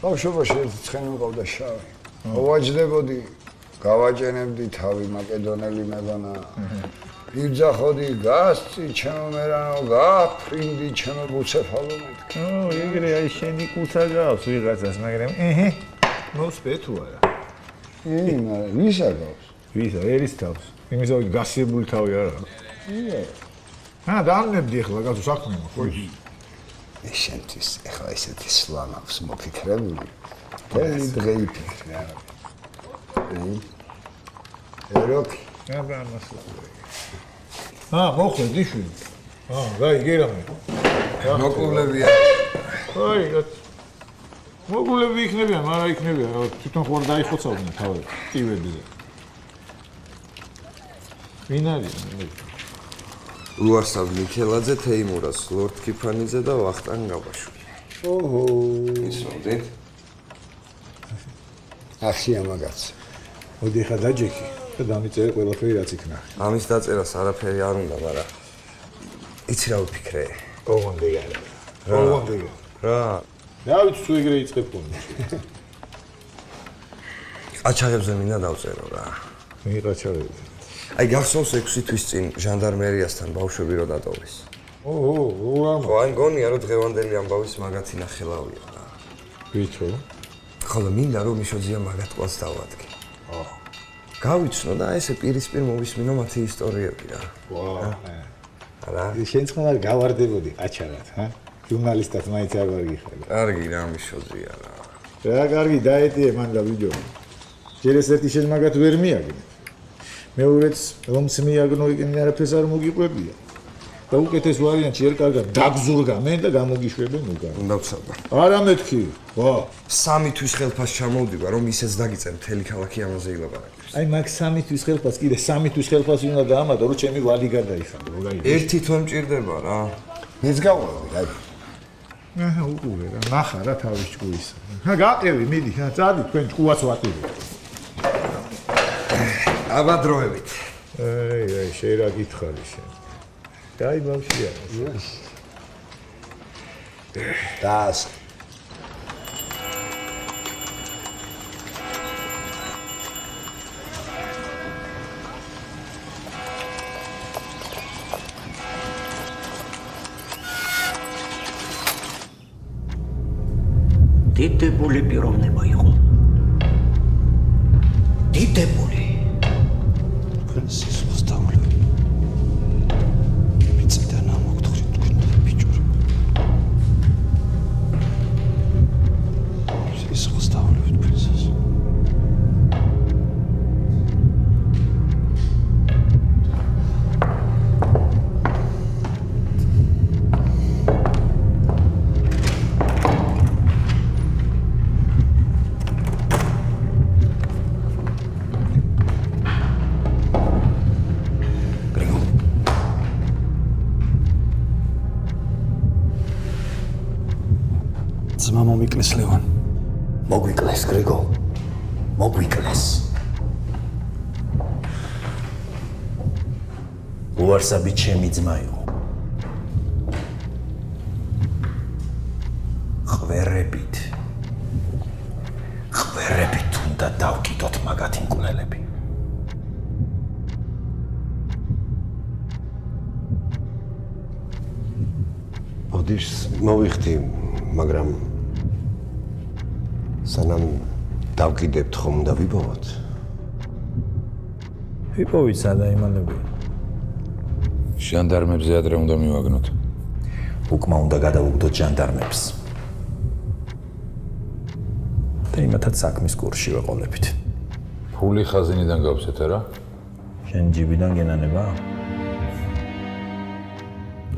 ბავშვობაში ერთი ცხენი მყავდა შავი. მოვაჯდებოდი, გავაჭენებდი თავი მაკედონელი მეგონა. გიძახოდი გასწი ჩემო მერანო გაფრინდი ჩემო ბუცეფალო მეთქი. ეგრე აი შენი კუცა გავს ვიღაცას, მაგრამ მოსპე თუ არა. მაგრამ ვისა გავს? ვისა ერის თავს. იმის ორი გასიებული თავი არა. დავნებდი ახლა გასულ საქმე ხო ის. შენთვის ახლა ესეთი სლანავს მოფიქრებული. თელი დღე იფიქრე არა. ეროქი. მოხდე შვილი. გაიგერამე. მოკლევია. აი, მოკლევი იქნებიან, მაგრამ იქნებიან, თვითონ ხوار დაიხოცავდნენ თავები, ტივებზე. ვინ არის? ლუარსაბ მიქელაძე, თეიმურას ლორდ ქიფანიძე და ვახტანგ გაბაშვილი. ოჰო. ისოდეთ. ახია მაგაც. მოდი ხა დაჯექი და დამიწერე ყველაფერი რაც იქნა. ამის დაწერას არაფერი არ უნდა, მაგრამ იცი რა ვფიქრე? ოღონდ არა. ოღონდ რა? დავით თუ ეგრე იწყებ პონი. აჩაღებზე მინდა დავწერო რა. მიყაჩაღები. აი გახსოვს 6 თვის წინ ჟანდარმერიასთან ბავშვები რო დატოვის. ხო, აი მგონია რომ დღევანდელი ამბავის მაგათი ნახელავია რა. ვითო? ხოლო მინდა რომ მიშოძია მაგათ ყველს დავადგე. გავიცნო და ესე პირისპირ მოვისმინო მათი ისტორიები რა. არა, შენ წყნარ გავარდებოდი აჩარად, ჰა? ჟურნალისტად მაინც არ ვარგიხარ. კარგი რა მიშოძია რა. რა კარგი დაეტიე მან და ვიჯო. ჯერ ეს ერთი შენ მაგათ ვერ მიაგნე. მეორეც რომც მიაგნო იქნე არაფერს არ მოგიყვებია. და უკეთეს ვარიანტი ერთ კარგად დაგზურგა მე და გამოგიშვებენ უკან. უნდა ვცადო. არა მეთქი. ვა. 3 თვის ხელფას ჩამოვდივარ რომ ისეც დაგიწერ მთელი ქალაქი ამაზე ილაპარაკებს. აი მაგ 3 თვის ხელფას კიდე 3 თვის ხელფასი უნდა დაამატო რომ ჩემი ვალი გარდაიხადო. ერთი თვე მჭირდება რა. მეც გავყვები რა. უყურე რა, ნახა რა თავის ჭკუის. გაყევი, მიდი, წადი თქვენ ჭკუას ვატირე. აბა დროებით. აი, შენ რა გითხარი შენ. დაი ბავშვია. დას. დიდებული პიროვნება იყო. დიდებული. პრინცესს ვსწავლებ. მიწიდან ამოგთხრი თქვენ ბიჭური. ეს ვსწავლებ პრინცესს. ძმა მომიკლეს ლევან. მოგვიკლეს გრიგო. მოგვიკლეს. უარსაბი ჩემი ძმა იყო. ხვერებით უნდა დავკიდოთ მაგათი მკვლელები. ოდიშ მოვიხდი, მაგრამ სანამ დავკიდებთ ხომ უნდა ვიპოვოთ? ვიპოვით სადაიმალები. ჟანდარმებზე ადრე უნდა მივაგნოთ. უკმა უნდა გადავუგდოთ ჟანდარმებს. და იმათაც საქმის კურსში ვეყოლებით. ფული ხაზინიდან გავსეთ რა? შენ ჯიბიდან გენანება?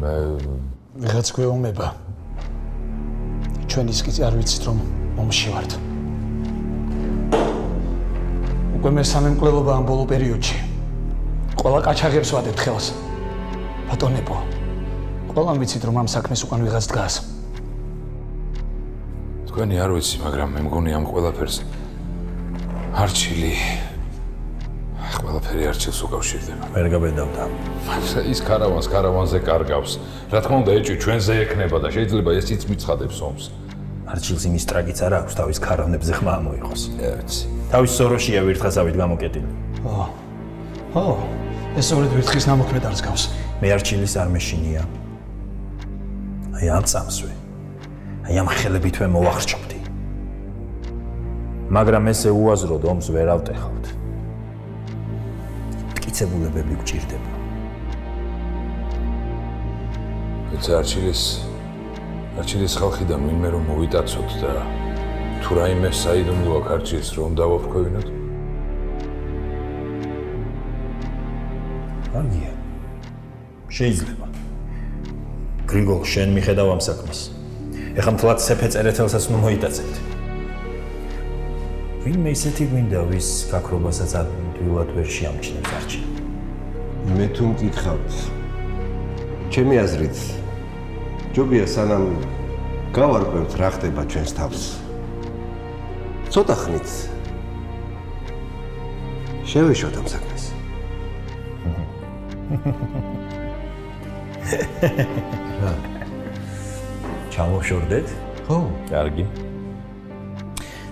მე ვიღაც გვეომება. ჩვენ ის კი არ ვიცით რომ ომში ვართ. უკვე მესამე მკვლელობა ამ ბოლო პერიოდში. ყველა კაჩაღებს ვადებთ ხელს. ბატონებო, ყველამ ვიცით რომ ამ საქმეს უკან ვიღაც დგას. თქვენი არ ვიცი, მაგრამ მე მგონი ამ ყველაფერს არჩილი ყველაფერი არჩილს უკავშირდება. ვერ გაბედავდა. ის კარავანზე კარგავს. რა თქმა უნდა, ეჭვი ჩვენზე ექნება და შეიძლება ესიც მიცხადებს ომს. არჩილს იმის ტრაგიც არ აქვს, თავის ქარავნებზე ხმა მოიყოს. თავის სოროშია ვირთხასავით გამოკეტილი. ო, ეს სწორედ ვერთხის ნამოქმედ არს გავს. მე არჩილის არ მეშინია. აი ამ წამსვე. აი ამ ხელებითვე მოვახრჭობდი. მაგრამ ესე უაზროდ ომს ვერ ავტეხავთ. მტკიცებულებები გვჭირდება. ეცა არჩილის ხალხიდან ვინმე რომ მოვიტაცოთ და თუ რაიმე საიდუმლო აქ არჩილს რომ დავაფრქვევინოთ? არგია. შეიძლება. გრიგოლ, შენ მიხედავ ამ საქმეს. ეხლა მთლად სეფე წერეთელსაც ნუ მოიტაცებთ. ვინმე ისეთი გვინდა, ვის გაქრობასაც ადვილად ვერ შეამჩნევს არჩილი. მე თუ მკითხავთ, ჩემი აზრით, ჯობია სანამ გავარკვევთ რა ხდება ჩვენს თავს. ცოტა ხნით შევეშოთ ამ საქმეს. ჩამოვშორდეთ? ხო. კარგი.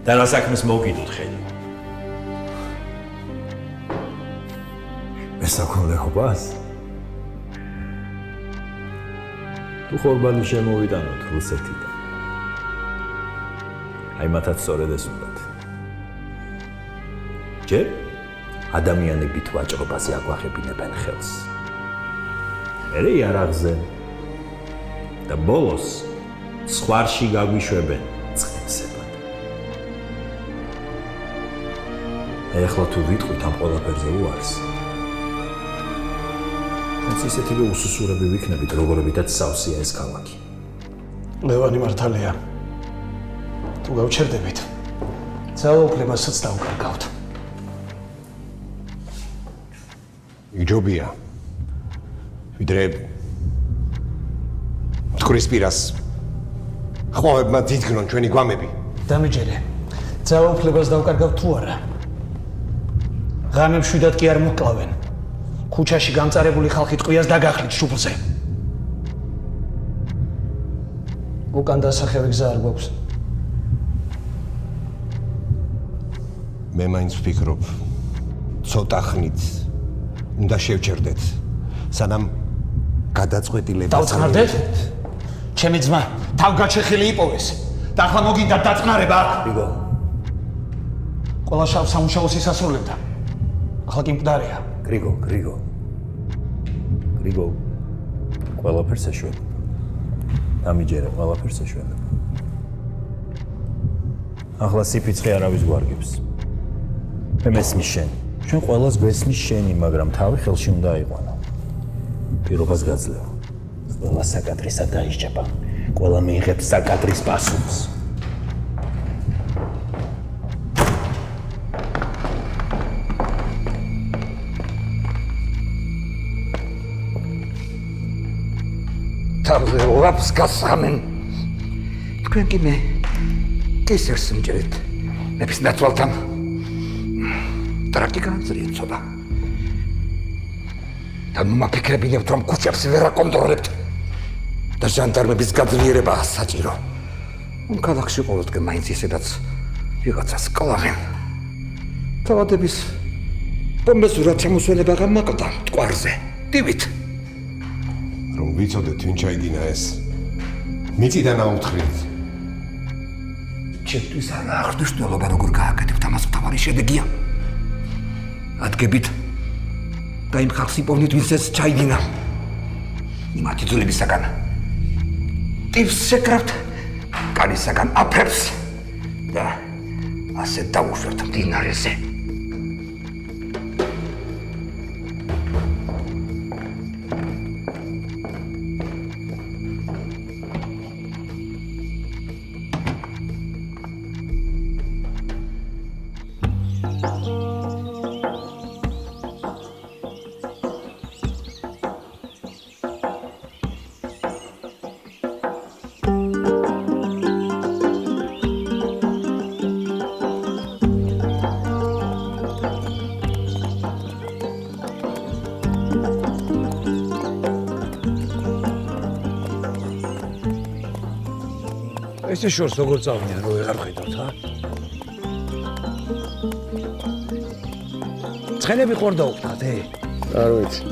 და რა საქმეს მოვკიდოთ ხელი? მესაქონლეობას? თუ ხორბალი შემოვიტანოთ რუსეთიდან. აი მათაც სწორედ ეს უნდათ. ჯერ ადამიანებით ვაჭრობაზე აგვახებინებენ ხელს. მერე იარაღზე და ბოლოს სხვარში გაგვიშვებენ წყებსებად. ეხლა თუ ვიტყვით ამ ყველაფერზე უარს, ეს ისეთივე უსუსურები ვიქნებით, როგორებითაც სავსეა ეს ქალაქი. ლევანი მართალია. თუ გავჩერდებით, ძალაუფლებასაც დავკარგავთ. იჯობია. ვიდრე მტკვრის პირას ხვავებმა დიდგნონ ჩვენი გვამები. დამიჯერე, ძალაუფლებას დავკარგავთ თუ არა? ღამე მშვიდად კი არ მოკლავენ. ქუჩაში გამწარებული ხალხი ტყვიას დაგახლით შუბლზე. უკან დასახევი გზა არ გვაქვს. მე მაინც ვფიქრობ, ცოტა ხნით უნდა შევჩერდეთ, სანამ გადაწყვეტილებას დავწყნარდეთ? ჩემი ძმა თავგაჩეხილი იპოვეს და ახლა მოგინდა დაწყნარება აქ. გრიგოლ. ყველა შავ სამუშაოს ისასრულებდა. ახლა კი მკვდარია. გრიგოლ. ყველაფერს ეშვება. დამიჯერე, ყველაფერს ეშვება. ახლა სიფიცხე არავის გვარგებს. მე მესმის შენ. ჩვენ ყველას გვესმის შენი, მაგრამ თავი ხელში უნდა აიყვანო. პირობას გაძლევ. ყველა საკადრისა დაიჭება. ყველა მიიღებს საკადრის პასუხს. თავზე ლაფს გასხამენ. თქვენ კი მე კისერს მჭერით. მეფის ნაცვალთან ტრაკი განძრიეთ ცოტა. და ნუ მაფიქრებინებთ, რომ ქუჩებს ვერ აკონტროლებთ და ჟანდარმების გაძლიერებაა საჭირო. ქალაქში ყოველდღე მაინც ისედაც ვიღაცას კლავენ. თავადების ბომბეზურად შემოსვლება გამაკვდა მტკვარზე. დივით. რომ ვიცოდეთ ვინ ჩაიდინა ეს. მიწიდან აუთხრით. ჩემთვის არა აღნიშნულობა როგორ გააკეთებთ ამას მთავარი შედეგია. ადგებით და იმ ხალხს იპოვნით ვინცაც ჩაიდინა. იმათი ძვლებისაგან. ტივს შეკრავთ, კანისაგან აფებს და ასე დაუშვერთ მდინარეზე. ესე შორს როგორ წავნიან, რომ ვეღარ ხედავთ, ჰა? ცხენები ხوار დაუხდათ, არ ვიცი.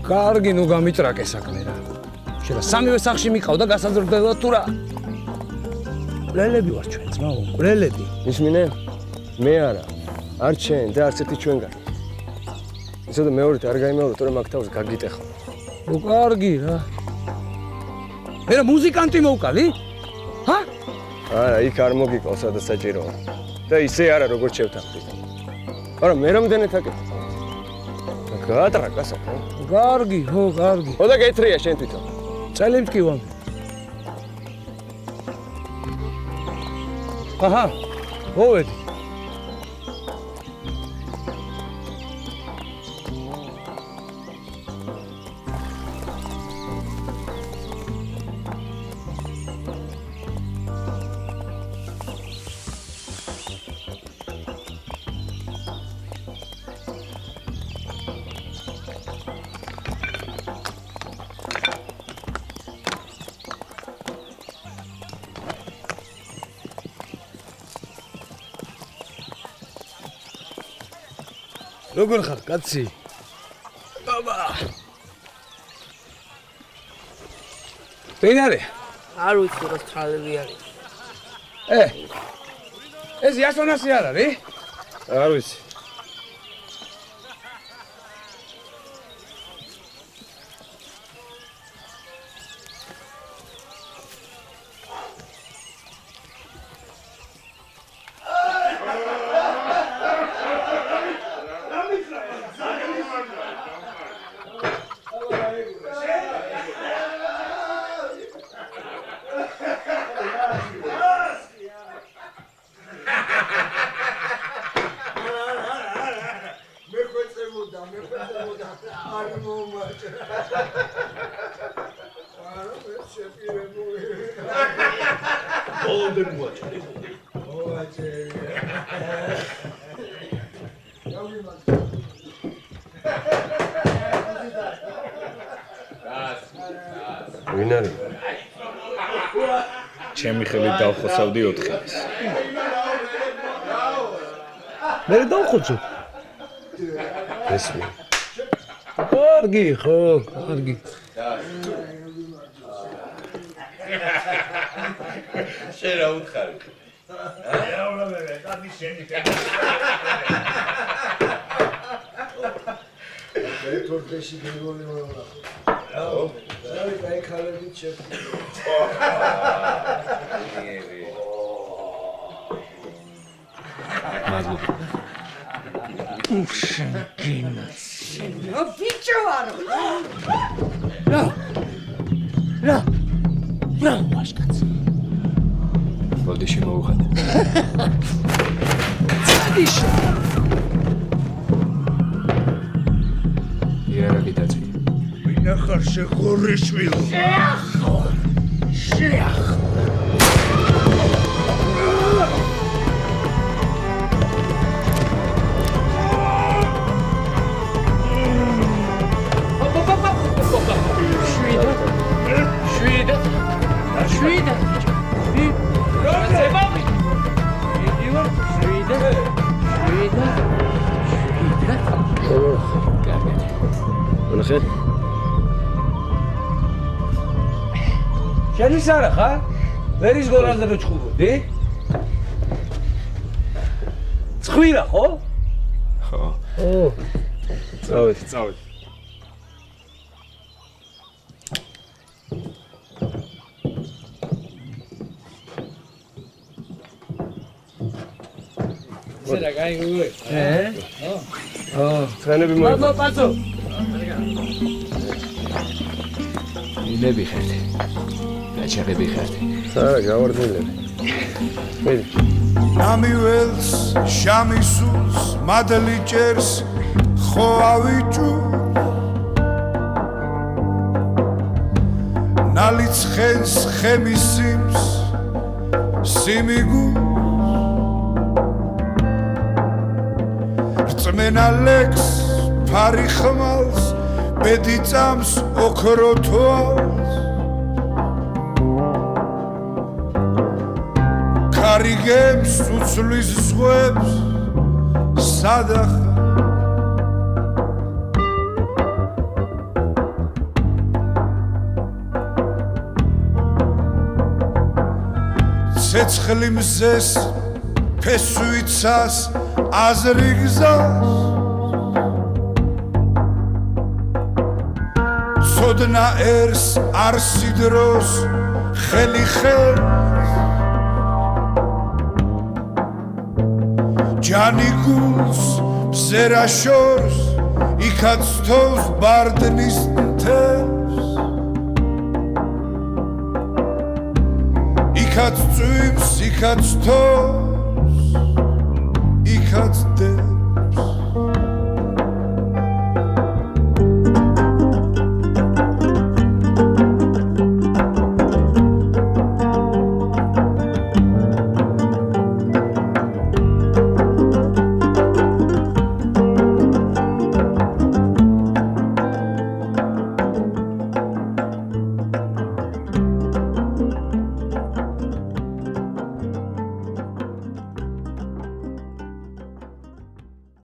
კარგი, ნუ გამიტრაკე საქმე რა. შეიძლება სამივე სახში მიყავდა გასაზრდელად თუ რა? ყლელები ვარ ჩვენ, ძმაო, ყლელები. ისმინე? მე არა. არ ჩვენ და არც ერთი ჩვენგან. ისედაც მეორეთ არ გაიმეორო, თორემ აქ თავს გაგიტეხო. ნუ კარგი რა. მე რა მუსიკანტი მოვკალი? ჰა? არა, იქ არ მოგიყავს სადა საჭიროა. და ისე არა როგორც შევთანხმდი. არა, მე რამდენად აკეთე? გაატრაკა საქმე. კარგი, ხო, კარგი. ხო და გეთრია შენ თვითონ. წელი მткиვამი. აჰა. მოვედი. როგორ ხარ, კაცი? ბაბა. ვინ არის? არ ვიცი, რა ცხალები არის. ეს იასონასი არ არის? არ ვიცი. ვინ არის? ჩემი ხელით დავხოცავდი 4 ხილს. მე დავხოცო. ესმე. კარგი, ხო, კარგი. შენ რა უთხარი? რა მე დადი შენი. თორქეში გეგონი მოვა. აუ, დავი გაიქალებით შეფი. მადლობა. უშენგინას. ნო ბიჭო ვარო. რა ვაშკაც. ბოდიში მოუხადე. წადიში. იარა გიტაცი. ვინ ახარ შეხორიშვილო? შეახ. შვიდა. ნახე. შენი სარა ხარ? ვერის გორანზე რო ჩხუბობდი? წხვირა ხო? ხო. წავედი. სერა გაიგულე. ცხენები მოიყვანო. მადლობა პაცო. ინები ხერდი. გაჩაღები ხერდი. არა, გავარდნილები. მიდი. ნამიველს შამისულს მადლი ჭერს ხო ავიჭუ ნალიცხენს ხემისიმს სიმიგუ რწმენა ლექს ფარი ხმალს ბედი წამს ოქროთვალს კარიგებს უცვლის ზღვებს სადახ ცეცხლი მზეს ფესვიცას აზრი გზას ცოდნა ერს არსი დროს ხელი ხელს ჯანი გულს მზერა შორს იქაც თოვს ბარდნის თევს იქაც წვიმს იქაც თოვს იქაც დევს